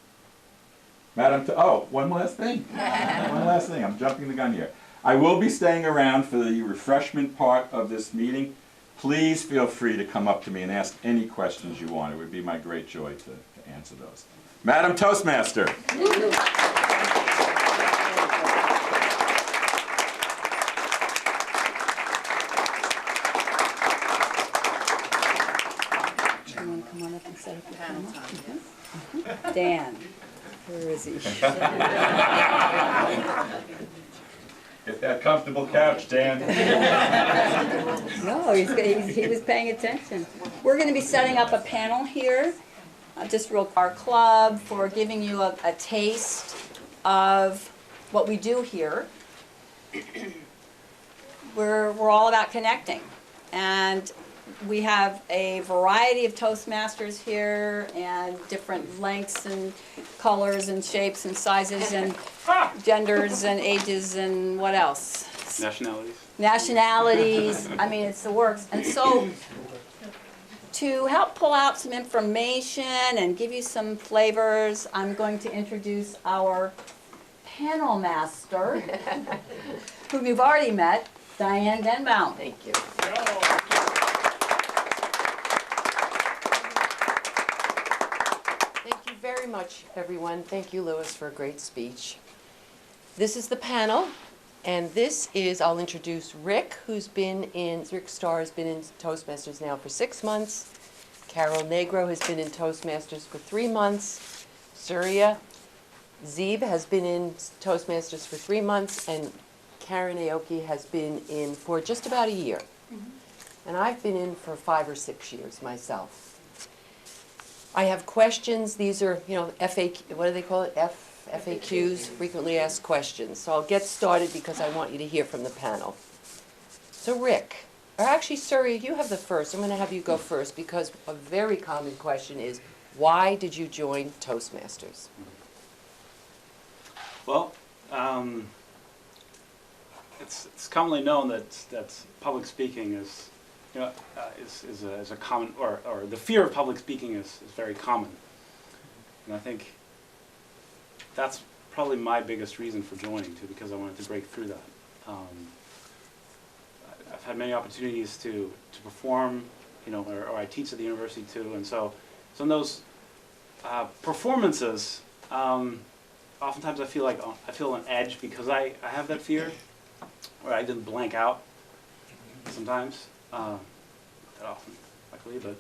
S5: Madam, one last thing. One last thing. I'm jumping the gun here. I will be staying around for the refreshment part of this meeting. Please feel free to come up to me and ask any questions you want. It would be my great joy to answer those. Madam Toastmaster.
S4: Do you want to come on up and set up the panel? Dan, where is he?
S5: Get that comfortable couch, Dan.
S4: No, he was paying attention. We're going to be setting up a panel here, just real our club, for giving you a taste of what we do here. We're all about connecting, and we have a variety of Toastmasters here, and different lengths and colors and shapes and sizes and genders and ages and what else? Nationalities. I mean, it's the works. And so, to help pull out some information and give you some flavors, I'm going to introduce our panel master, whom you've already met, Diane Denbaum.
S12: Thank you. Thank you very much, everyone. Thank you, Louis, for a great speech. This is the panel, and this is, I'll introduce Rick, Rick Starr has been in Toastmasters now for 6 months. Carol Negro has been in Toastmasters for 3 months. Surya Zeeb has been in Toastmasters for 3 months, and Karen Aoki has been in for just about a year. And I've been in for 5 or 6 years myself. I have questions. These are, FAQ, what do they call it? FAQs, frequently asked questions. So I'll get started because I want you to hear from the panel. So Rick, or actually Surrey, you have the first. I'm going to have you go first because a very common question is, why did you join Toastmasters?
S2: Well, it's commonly known that public speaking is, is a common, or the fear of public speaking is very common. And I think that's probably my biggest reason for joining too, because I wanted to break through that. I've had many opportunities to perform, or I teach at the university too, and so in those performances, oftentimes I feel an edge because I have that fear, or I didn't blank out sometimes, not that often, luckily, but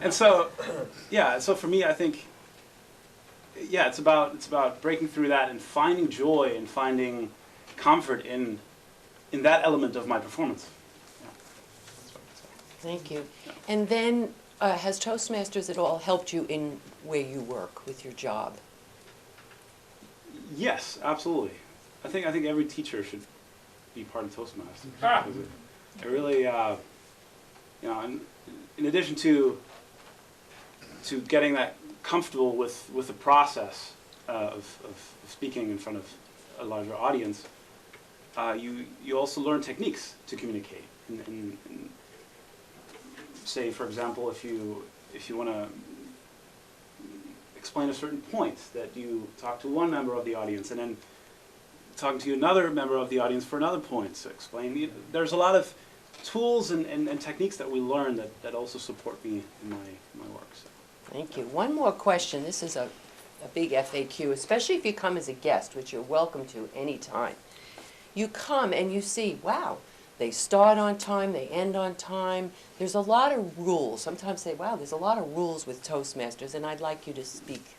S2: and so for me, I think it's about breaking through that and finding joy and finding comfort in that element of my performance. Yeah. That's what I would say.
S12: Thank you.
S2: Yeah.
S12: And then, has Toastmasters at all helped you in where you work with your job?
S2: Yes, absolutely. I think every teacher should be part of Toastmasters. Because it really, in addition to getting that comfortable with the process of speaking in front of a larger audience, you also learn techniques to communicate. And say, for example, if you want to explain a certain point, that you talk to one member of the audience and then talking to another member of the audience for another point to explain. There's a lot of tools and techniques that we learn that also support me in my work. So.
S12: Thank you. One more question. This is a big FAQ, especially if you come as a guest, which you're welcome to anytime. You come and you see, wow, they start on time, they end on time. There's a lot of rules. Sometimes say, wow, there's a lot of rules with Toastmasters, and I'd like you to speak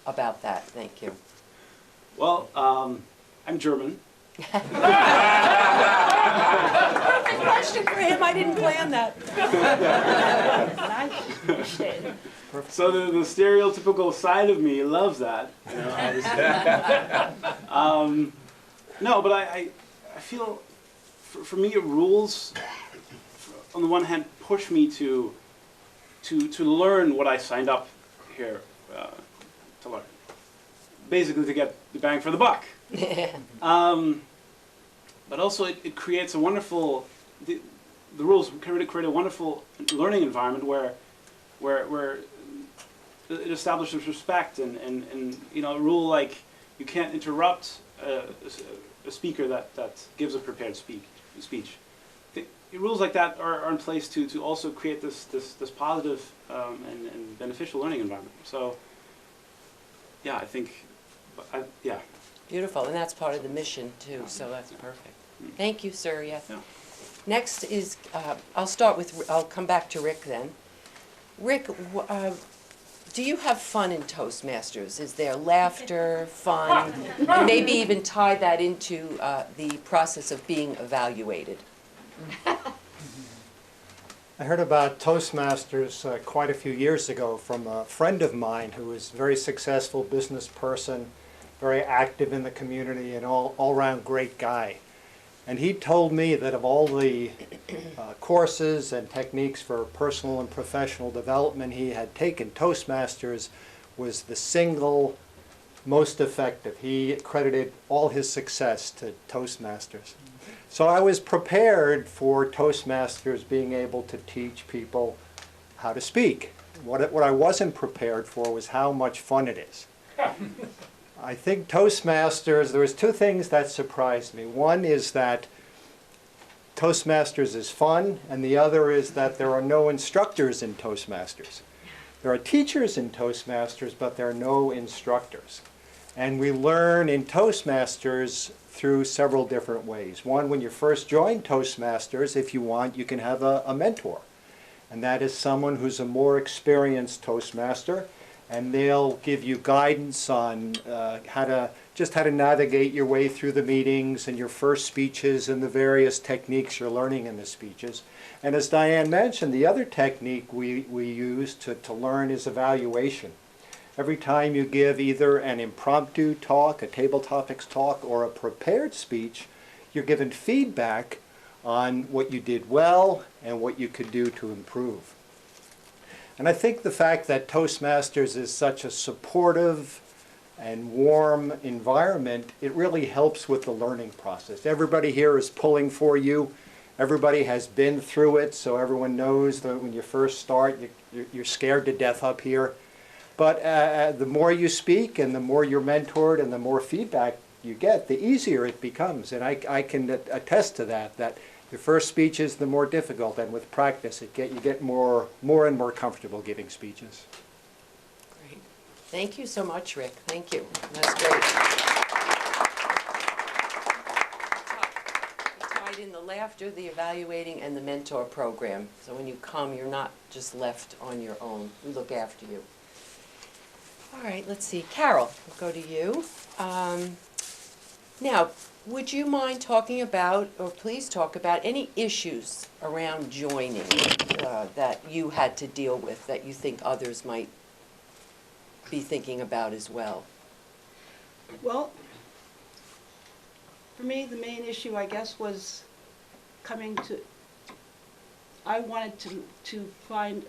S12: about that. Thank you.
S2: Well, I'm German.
S12: Perfect question for him. I didn't plan that.
S2: So the stereotypical side of me loves that. No, but I feel, for me, rules, on the one hand, push me to learn what I signed up here to learn. Basically, to get the bang for the buck. But also, it creates a wonderful. The rules can really create a wonderful learning environment where it establishes respect and a rule like you can't interrupt a speaker that gives a prepared speech. Rules like that are in place to also create this positive and beneficial learning environment. So yeah, I think yeah.
S12: Beautiful, and that's part of the mission too. So that's perfect. Thank you, sir. Yes.
S2: Yeah.
S12: Next is I'll come back to Rick then. Rick, do you have fun in Toastmasters? Is there laughter, fun? Maybe even tie that into the process of being evaluated.
S11: I heard about Toastmasters quite a few years ago from a friend of mine who was a very successful business person, very active in the community, and all-around great guy. And he told me that of all the courses and techniques for personal and professional development he had taken, Toastmasters was the single most effective. He credited all his success to Toastmasters. So I was prepared for Toastmasters being able to teach people how to speak. What I wasn't prepared for was how much fun it is. I think Toastmasters, there was two things that surprised me. One is that Toastmasters is fun, and the other is that there are no instructors in Toastmasters. There are teachers in Toastmasters, but there are no instructors. And we learn in Toastmasters through several different ways. One, when you first join Toastmasters, if you want, you can have a mentor. And that is someone who's a more experienced Toastmaster, and they'll give you guidance on how to navigate your way through the meetings and your first speeches and the various techniques you're learning in the speeches. And as Diane mentioned, the other technique we use to learn is evaluation. Every time you give either an impromptu talk, a table topics talk, or a prepared speech,
S14: you're given feedback on what you did well and what you could do to improve. And I think the fact that Toastmasters is such a supportive and warm environment, it really helps with the learning process. Everybody here is pulling for you. Everybody has been through it, so everyone knows that when you first start, you're scared to death up here. But the more you speak and the more you're mentored and the more feedback you get, the easier it becomes. And I can attest to that your first speech is the more difficult, and with practice you get more and more comfortable giving speeches.
S12: Great. Thank you so much, Rick. Thank you. That's great. You tied in the laughter, the evaluating, and the mentor program. So when you come, you're not just left on your own. We look after you. All right, let's see. Carol, we'll go to you. Now, would you mind talking about, or please talk about, any issues around joining that you had to deal with that you think others might be thinking about as well?
S15: Well, for me, the main issue, I guess, was I wanted to find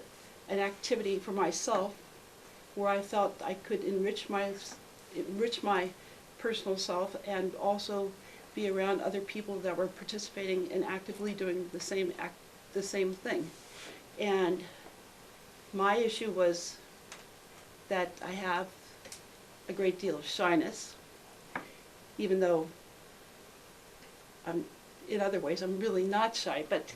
S15: an activity for myself where I felt I could enrich my personal self and also be around other people that were participating and actively doing the same thing. And my issue was that I have a great deal of shyness, even though in other ways I'm really not shy, but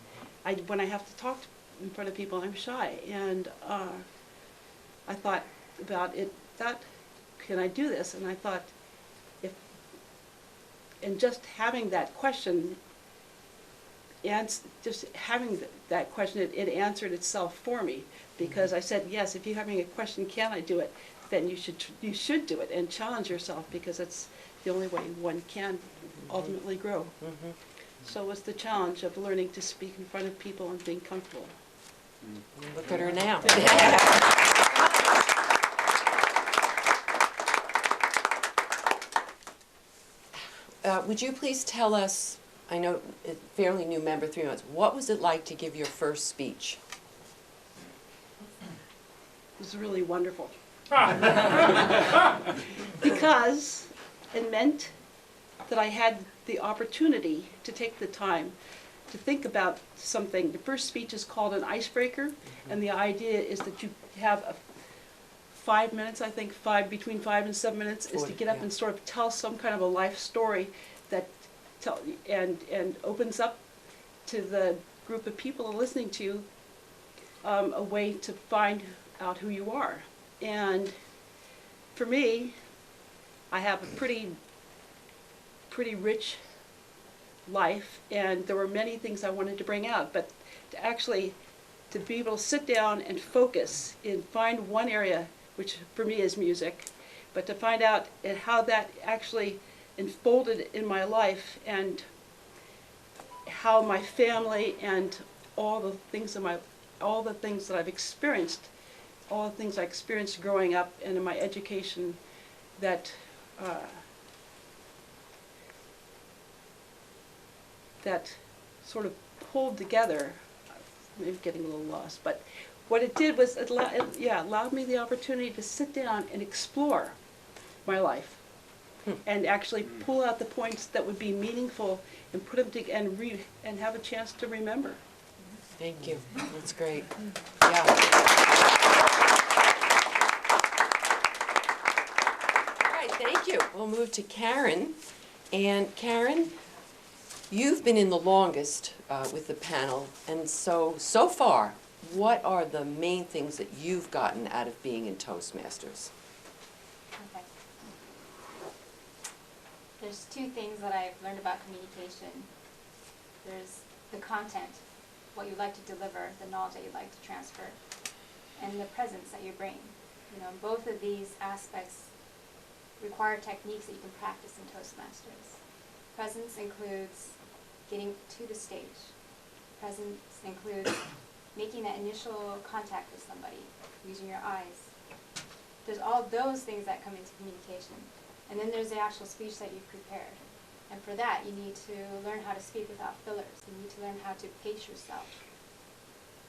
S15: when I have to talk in front of people, I'm shy. And I thought about it, can I do this? And I thought, and just having that question, it answered itself for me, because I said, yes, if you're having a question, can I do it? Then you should do it and challenge yourself, because it's the only way one can ultimately grow.
S12: Mm-hmm.
S15: So it was the challenge of learning to speak in front of people and being comfortable.
S12: Look at her now. Would you please tell us, I know a fairly new member, 3 months, what was it like to give your first speech?
S15: It was really wonderful. Because it meant that I had the opportunity to take the time to think about something. The first speech is called an icebreaker, and the idea is that you have 5 minutes, I think, between 5 and 7 minutes, is to get up and sort of tell some kind of a life story that and opens up to the group of people listening to you a way to find out who you are. And for me, I have a pretty rich life, and there were many things I wanted to bring out, but to be able to sit down and focus and find one area, which for me is music, but to find out how that actually unfolded in my life, and how my family and all the things that I've experienced, all the things I experienced growing up and in my education, that sort of pulled together. Maybe getting a little lost, but what it did was it allowed me the opportunity to sit down and explore my life, and actually pull out the points that would be meaningful and put them together and have a chance to remember.
S12: Thank you. That's great. Yeah. All right, thank you. We'll move to Karen. And Karen, you've been in the longest with the panel, and so far, what are the main things that you've gotten out of being in Toastmasters?
S13: Okay. There's two things that I've learned about communication. There's the content, what you like to deliver, the knowledge that you like to transfer, and the presence that you bring. You know, both of these aspects require techniques that you can practice in Toastmasters. Presence includes getting to the stage. Presence includes making that initial contact with somebody, using your eyes. There's all those things that come into communication. And then there's the actual speech that you've prepared. And for that, you need to learn how to speak without fillers. You need to learn how to pace yourself.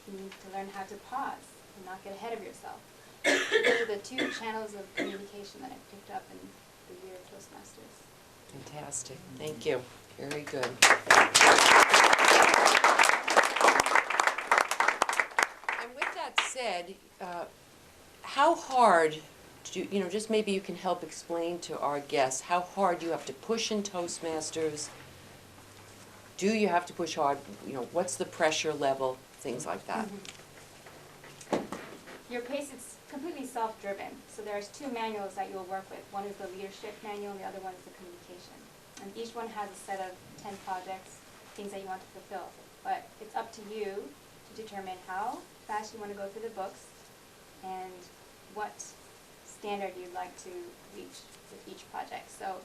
S13: You need to learn how to pause and not get ahead of yourself. Those are the two channels of communication that I picked up in the year of Toastmasters.
S12: Fantastic. Thank you. Very good. And with that said, how hard do you know, just maybe you can help explain to our guests how hard you have to push in Toastmasters. Do you have to push hard? You know, what's the pressure level? Things like that.
S13: Your pace is completely self-driven. So there's two manuals that you'll work with. One is the leadership manual and the other one is the communication. And each one has a set of 10 projects, things that you want to fulfill. But it's up to you to determine how fast you want to go through the books and what standard you'd like to reach with each project. So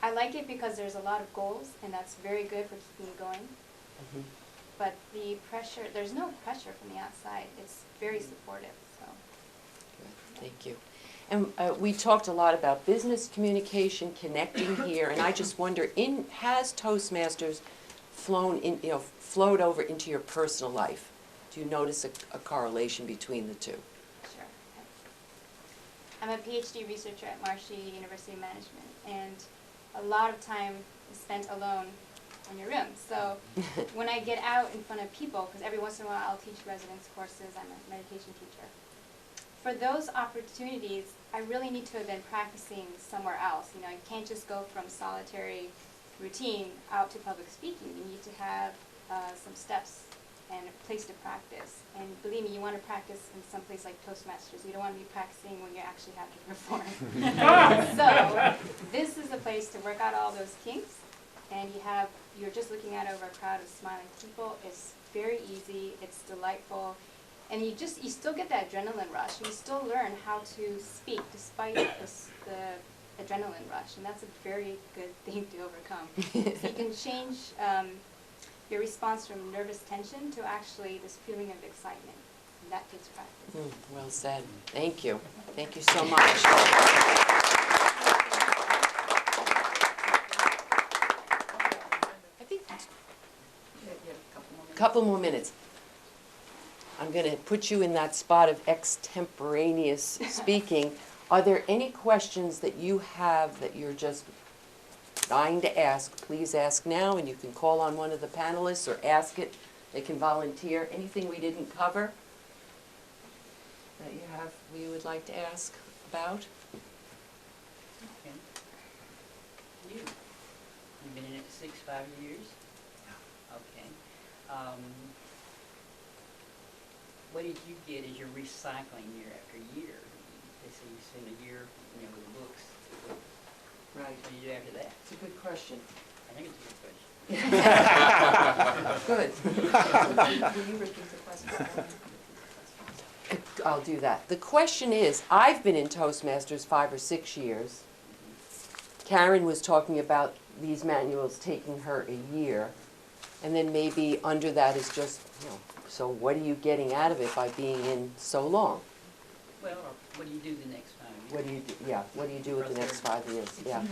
S13: I like it because there's a lot of goals, and that's very good for keeping you going. But the pressure, there's no pressure from the outside. It's very supportive. So.
S12: Good. Thank you. And we talked a lot about business communication, connecting here, and I just wonder, has Toastmasters flowed over into your personal life? Do you notice a correlation between the two?
S13: Sure. I'm a PhD researcher at Marshall University of Management, and a lot of time is spent alone in your room. So when I get out in front of people, because every once in a while I'll teach residence courses, I'm a meditation teacher. For those opportunities, I really need to have been practicing somewhere else. You know, you can't just go from solitary routine out to public speaking. You need to have some steps and a place to practice. And believe me, you want to practice in some place like Toastmasters. You don't want to be practicing when you actually have to perform. So this is a place to work out all those kinks. And you're just looking out over a crowd of smiling people. It's very easy, it's delightful, and you still get that adrenaline rush. You still learn how to speak despite the adrenaline rush, and that's a very good thing to overcome. So you can change your response from nervous tension to actually this feeling of excitement, and that takes practice.
S12: Well said. Thank you. Thank you so much. Couple more minutes. I'm going to put you in that spot of extemporaneous speaking. Are there any questions that you have that you're just dying to ask? Please ask now, and you can call on one of the panelists or ask it. They can volunteer. Anything we didn't cover that you would like to ask about?
S6: Okay. You've been in it 5 years? Okay. What did you get as your recycling year after year? They say you spend a year, with the books.
S12: Right.
S6: What do you do after that?
S12: It's a good question.
S6: I think it's a good question.
S12: Good. Will you repeat the question? I'll do that. The question is, I've been in Toastmasters 5 or 6 years. Karen was talking about these manuals taking her a year. And then maybe under that is just, so what are you getting out of it by being in so long?
S6: Well, or what do you do the next 5 years?
S12: What do you do? Yeah, what do you do with the next 5 years? Yeah.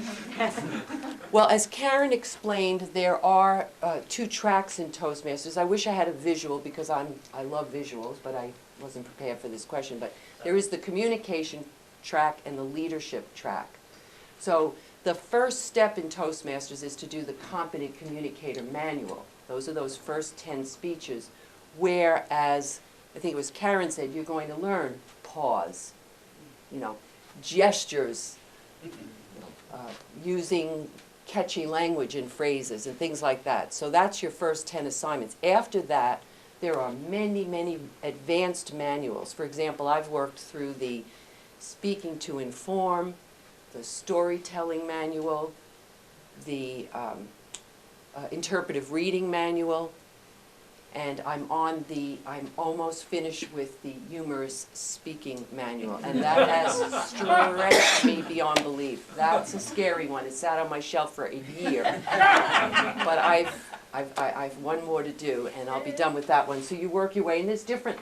S12: Well, as Karen explained, there are 2 tracks in Toastmasters. I wish I had a visual because I love visuals, but I wasn't prepared for this question. But there is the communication track and the leadership track. So the first step in Toastmasters is to do the Competent Communicator Manual. Those are those first 10 speeches, whereas, I think it was Karen said, you're going to learn pause, gestures, using catchy language and phrases and things like that. So that's your first 10 assignments. After that, there are many, many advanced manuals. For example, I've worked through the Speaking to Inform, the Storytelling Manual, the Interpretive Reading Manual, and I'm almost finished with the Humorous Speaking Manual, and that has stretched me beyond belief. That's a scary one. It sat on my shelf for a year, but I've one more to do, and I'll be done with that one. So you work your way, and there's different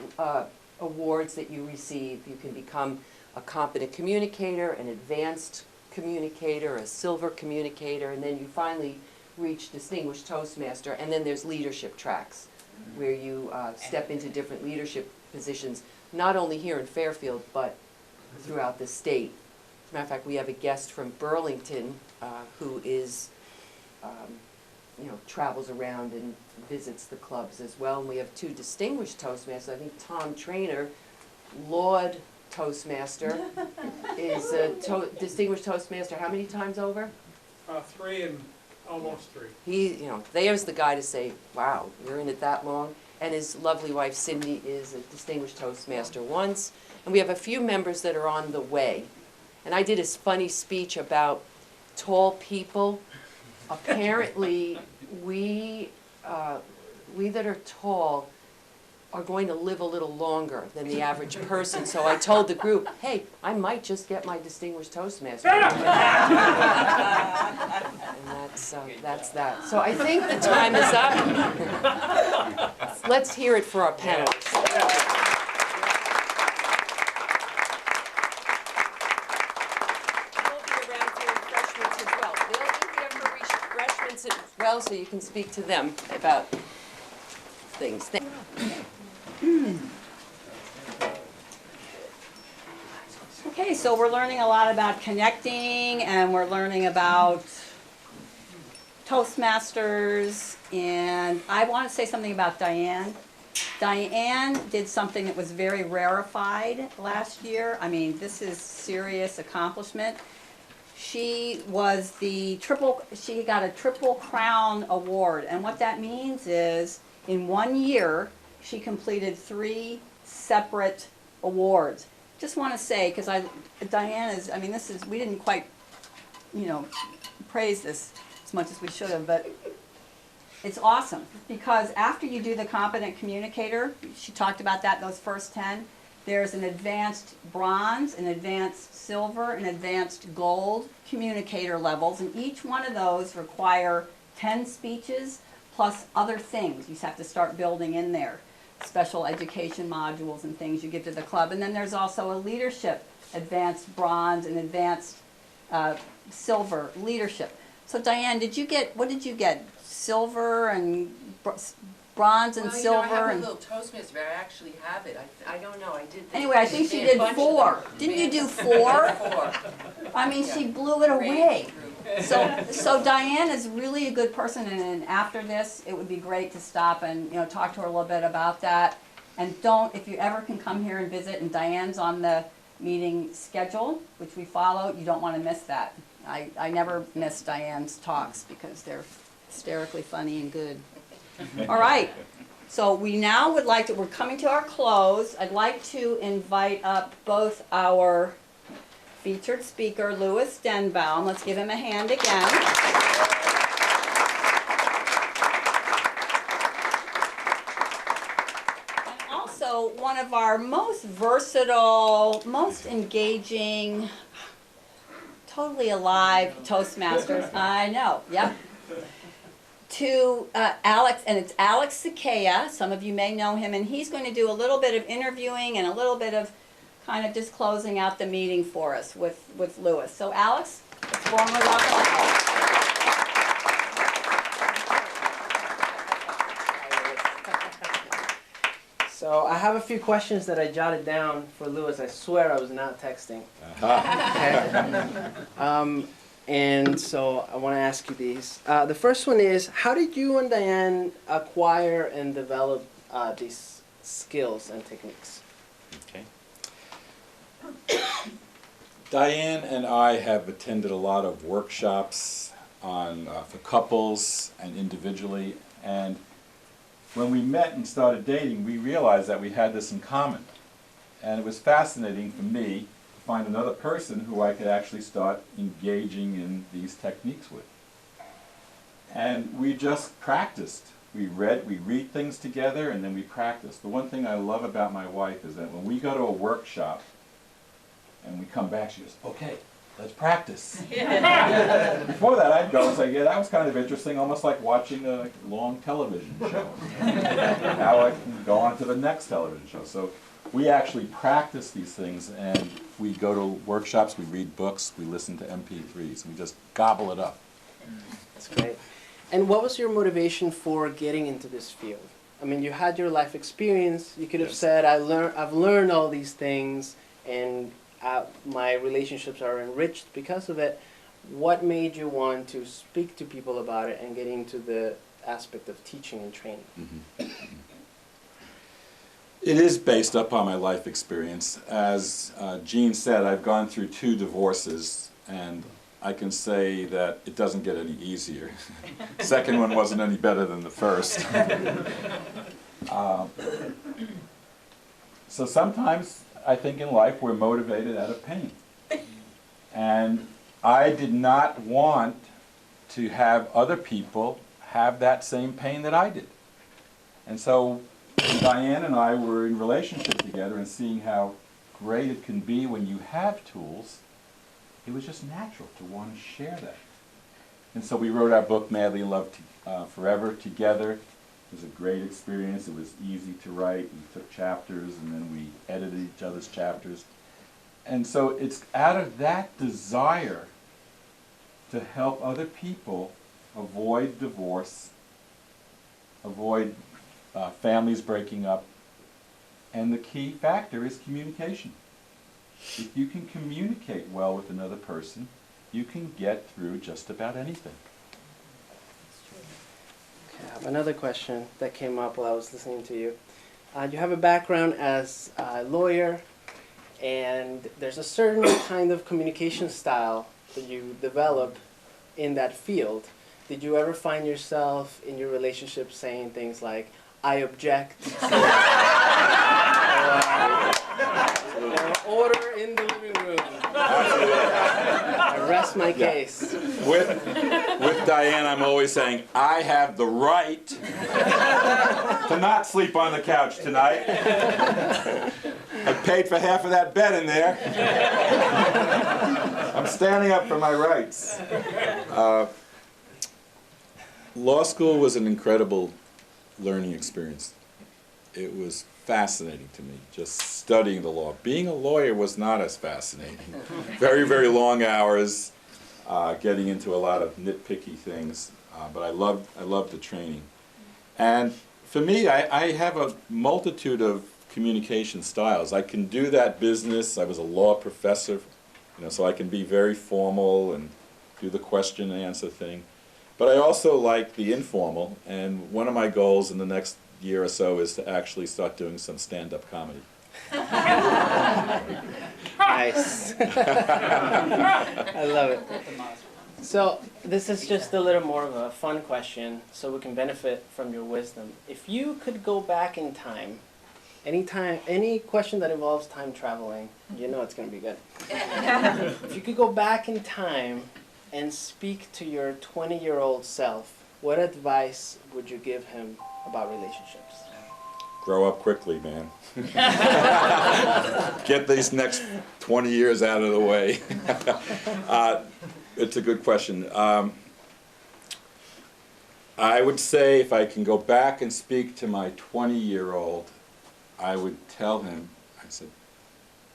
S12: awards that you receive. You can become a competent communicator, an advanced communicator, a silver communicator, and then you finally reach distinguished Toastmaster, and then there's leadership tracks, where you step into different leadership positions, not only here in Fairfield, but throughout the state. As a matter of fact, we have a guest from Burlington who is, travels around and visits the clubs as well. And we have 2 distinguished Toastmasters. I think Tom Trainer, Lord Toastmaster, is a distinguished Toastmaster how many times over?
S16: 3 and almost 3.
S12: He, there's the guy to say, wow, you're in it that long. And his lovely wife Cindy is a distinguished Toastmaster once. And we have a few members that are on the way. And I did a funny speech about tall people. Apparently, we that are tall are going to live a little longer than the average person. So I told the group, hey, I might just get my distinguished Toastmaster. And that's that. So I think the time is up. Let's hear it for our panelists. They'll be around for refreshments as well. They'll be here for refreshments as well, so you can speak to them about things.
S4: Okay, so we're learning a lot about connecting, and we're learning about Toastmasters, and I want to say something about Diane. Diane did something that was very rarefied last year. I mean, this is serious accomplishment. She was she got a Triple Crown award, and what that means is in 1 year she completed 3 separate awards. Just want to say, because Diane is, I mean, we didn't quite, praise this as much as we should have, but it's awesome, because after you do the competent communicator, she talked about that, those first 10, there's an advanced bronze, an advanced silver, an advanced gold communicator levels, and each one of those require 10 speeches plus other things you have to start building in there. Special education modules and things you give to the club. And then there's also a leadership, advanced bronze and advanced silver leadership. So Diane, what did you get? Silver and bronze and silver?
S12: I have a little Toastmaster, but I actually have it. I don't know, I did.
S4: Anyway, I think she did 4. Didn't you do 4? 4. I mean, she blew it away. So Diane is really a good person, and after this, it would be great to stop and talk to her a little bit about that. And if you ever can come here and visit, and Diane's on the meeting schedule, which we follow, you don't want to miss that. I never miss Diane's talks because they're hysterically funny and good. All right, so we now would like to, we're coming to our close. I'd like to invite up both our featured speaker, Louis Denbaum. Let's give him a hand again. And also one of our most versatile, most engaging, totally alive Toastmasters. I know, yep. To Alex, and it's Alex Sakaya. Some of you may know him, and he's going to do a little bit of interviewing and a little bit of kind of just closing out the meeting for us with Louis. So Alex, let's warmly welcome.
S17: So I have a few questions that I jotted down for Louis. I swear I was not texting. And so I want to ask you these. The first one is, how did you and Diane acquire and develop these skills and techniques?
S5: Okay. Diane and I have attended a lot of workshops for couples and individually, and when we met and started dating, we realized that we had this in common. And it was fascinating for me to find another person who I could actually start engaging in these techniques with. And we just practiced. We read things together, and then we practiced. The one thing I love about my wife is that when we go to a workshop and we come back, she goes, okay, let's practice. Before that, I'd go and say, yeah, that was kind of interesting, almost like watching a long television show. Now I can go on to the next television show. So we actually practice these things, and we go to workshops, we read books, we listen to MP3s, we just gobble it up.
S17: That's great. And what was your motivation for getting into this field? I mean, you had your life experience. You could have said, I've learned all these things, and my relationships are enriched because of it. What made you want to speak to people about it and get into the aspect of teaching and training?
S5: It is based upon my life experience. As Jean said, I've gone through 2 divorces, and I can say that it doesn't get any easier. Second one wasn't any better than the first. So sometimes I think in life we're motivated out of pain. And I did not want to have other people have that same pain that I did. And so when Diane and I were in relationship together and seeing how great it can be when you have tools, it was just natural to want to share that. And so we wrote our book, Madly in Love Forever, together. It was a great experience. It was easy to write. We took chapters and then we edited each other's chapters. And so it's out of that desire to help other people avoid divorce, avoid families breaking up, and the key factor is communication. If you can communicate well with another person, you can get through just about anything.
S17: Okay, I have another question that came up while I was listening to you. You have a background as a lawyer, and there's a certain kind of communication style that you develop in that field. Did you ever find yourself in your relationship saying things like, I object, or order in the living room, I rest my case?
S5: With Diane, I'm always saying, I have the right to not sleep on the couch tonight. I paid for half of that bed in there. I'm standing up for my rights. Law school was an incredible learning experience. It was fascinating to me, just studying the law. Being a lawyer was not as fascinating. Very, very long hours, getting into a lot of nitpicky things, but I loved the training. And for me, I have a multitude of communication styles. I can do that business. I was a law professor, so I can be very formal and do the question and answer thing. But I also like the informal, and one of my goals in the next year or so is to actually start doing some stand-up comedy.
S17: Nice. I love it. So this is just a little more of a fun question, so we can benefit from your wisdom. If you could go back in time, any question that involves time traveling, you know it's going to be good. If you could go back in time and speak to your 20-year-old self, what advice would you give him about relationships?
S5: Grow up quickly, man. Get these next 20 years out of the way. It's a good question. I would say if I can go back and speak to my 20-year-old, I would tell him, I said,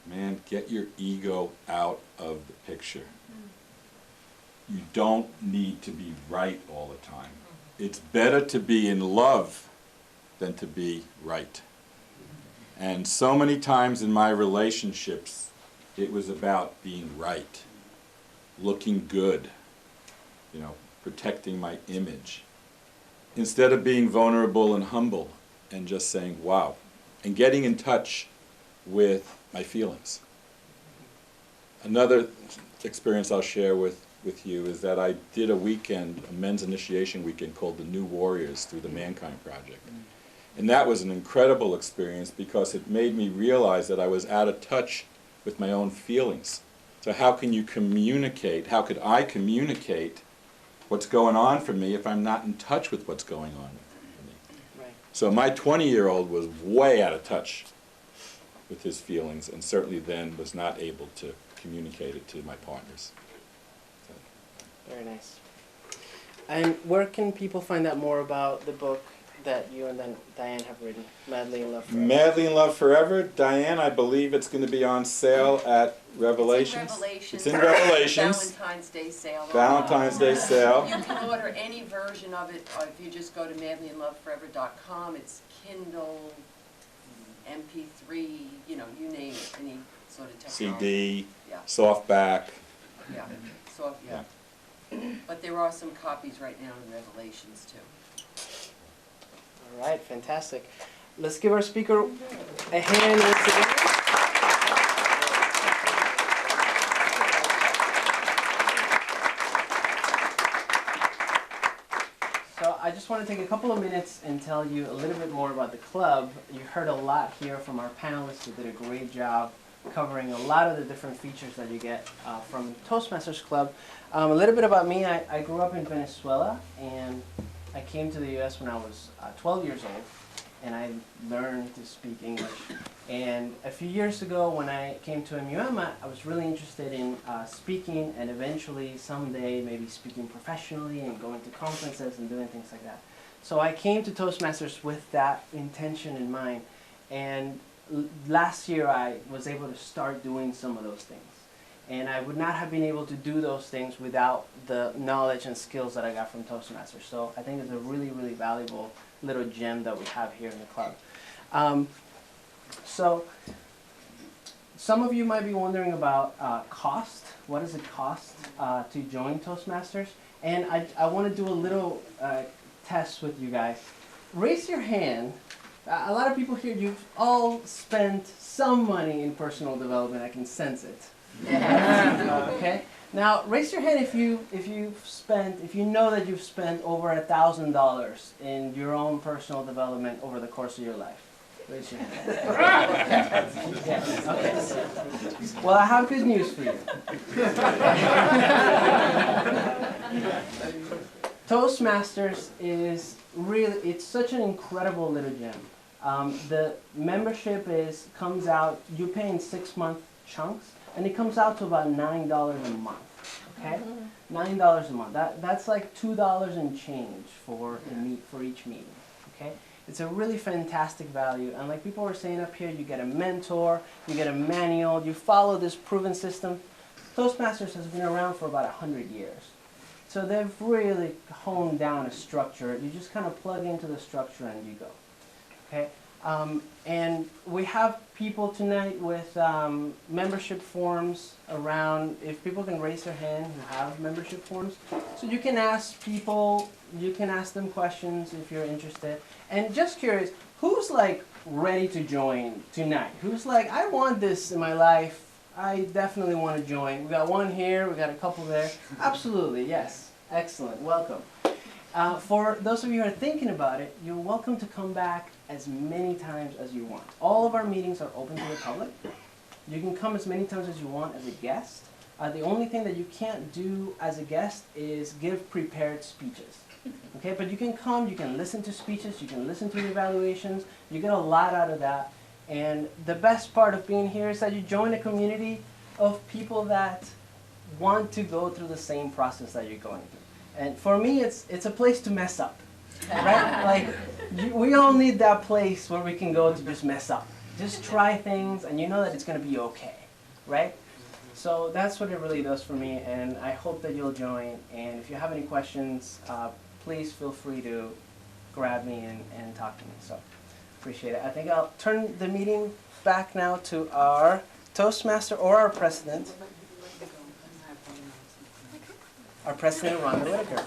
S5: man, get your ego out of the picture. You don't need to be right all the time. It's better to be in love than to be right. And so many times in my relationships, it was about being right, looking good, protecting my image, instead of being vulnerable and humble and just saying, wow, and getting in touch with my feelings. Another experience I'll share with you is that I did a men's initiation weekend called the New Warriors through the Mankind Project. And that was an incredible experience because it made me realize that I was out of touch with my own feelings. So how can you communicate, how could I communicate what's going on for me if I'm not in touch with what's going on for me?
S17: Right.
S5: So my 20-year-old was way out of touch with his feelings, and certainly then was not able to communicate it to my partners.
S17: Very nice. And where can people find out more about the book that you and then Diane have written, Madly in Love Forever?
S5: Madly in Love Forever. Diane, I believe it's going to be on sale at Revelations.
S12: It's
S5: It's in Revelations.
S12: Valentine's Day sale.
S5: Valentine's Day sale.
S12: You can order any version of it if you just go to madlyinloveforever.com. It's Kindle, MP3, you name it, any sort of technology.
S5: CD,
S12: Yeah.
S5: softback.
S12: Yeah, so, yeah. But there are some copies right now in Revelations too.
S17: All right, fantastic. Let's give our speaker a hand once again. So I just want to take a couple of minutes and tell you a little bit more about the club. You heard a lot here from our panelists who did a great job covering a lot of the different features that you get from Toastmasters Club. A little bit about me, I grew up in Venezuela, and I came to the U.S. when I was 12 years old, and I learned to speak English. And a few years ago, when I came to MUM, I was really interested in speaking, and eventually someday maybe speaking professionally and going to conferences and doing things like that. So I came to Toastmasters with that intention in mind, and last year I was able to start doing some of those things. And I would not have been able to do those things without the knowledge and skills that I got from Toastmasters. So I think it's a really, really valuable little gem that we have here in the club. So some of you might be wondering about cost. What does it cost to join Toastmasters? And I want to do a little test with you guys. Raise your hand. A lot of people here, you've all spent some money in personal development. I can sense it. Okay. Now, raise your hand if you know that you've spent over $1,000 in your own personal development over the course of your life. Raise your hand. Yes. Okay. Well, I have good news for you. Toastmasters is really, it's such an incredible little gem. The membership comes out, you pay in 6-month chunks, and it comes out to about $9 a month. Okay, $9 a month. That's like $2 and change for each meeting. Okay, it's a really fantastic value, and like people were saying up here, you get a mentor, you get a manual, you follow this proven system. Toastmasters has been around for about 100 years. So they've really honed down a structure. You just kind of plug into the structure and you go. Okay? And we have people tonight with membership forms around. If people can raise their hand who have membership forms. So you can ask people, you can ask them questions if you're interested. And just curious, who's like ready to join tonight? Who's like, I want this in my life. I definitely want to join. We got one here, we got a couple there. Absolutely, yes. Excellent, welcome. For those of you who are thinking about it, you're welcome to come back as many times as you want. All of our meetings are open to the public. You can come as many times as you want as a guest. The only thing that you can't do as a guest is give prepared speeches. Okay, but you can come, you can listen to speeches, you can listen to the evaluations, you get a lot out of that. And the best part of being here is that you join a community of people that want to go through the same process that you're going through. And for me, it's a place to mess up, right? Like, we all need that place where we can go to just mess up. Just try things, and you know that it's going to be okay, right? So that's what it really does for me, and I hope that you'll join. And if you have any questions, please feel free to grab me and talk to me. So appreciate it. I think I'll turn the meeting back now to our Toastmaster or our president. Our president, Rhonda Whitaker.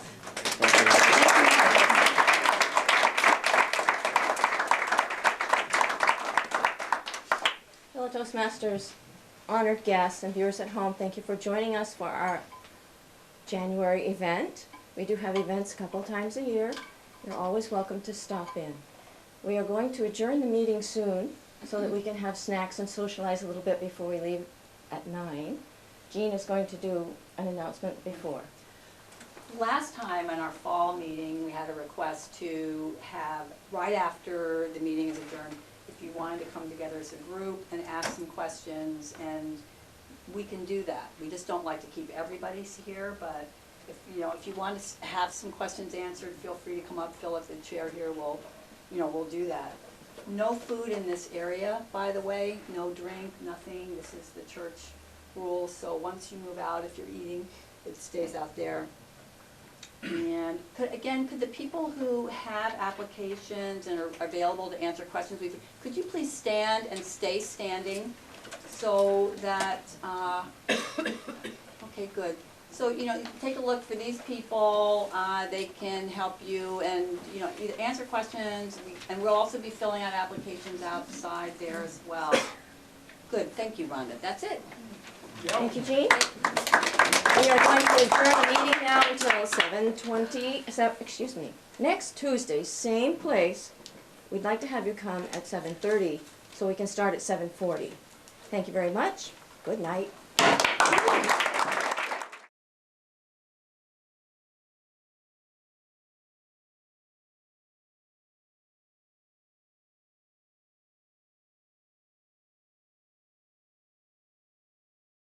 S3: Hello, Toastmasters, honored guests, and viewers at home. Thank you for joining us for our January event. We do have events a couple times a year. You're always welcome to stop in. We are going to adjourn the meeting soon so that we can have snacks and socialize a little bit before we leave at 9. Jean is going to do an announcement before.
S4: Last time in our fall meeting, we had a request to have, right after the meeting is adjourned, if you wanted to come together as a group and ask some questions, and we can do that. We just don't like to keep everybody here, but if you want to have some questions answered, feel free to come up. Phil at the chair here will we'll do that. No food in this area, by the way, no drink, nothing. This is the church rule, so once you move out, if you're eating, it stays out there. And could the people who have applications and are available to answer questions with you, could you please stand and stay standing so that, okay, good. So, take a look for these people, they can help you and, either answer questions, and we'll also be filling out applications outside there as well. Good, thank you, Rhonda. That's it.
S3: Thank you, Jean. We are going to adjourn the meeting now until 7:20, excuse me, next Tuesday, same place. We'd like to have you come at 7:30 so we can start at 7:40. Thank you very much. Good night.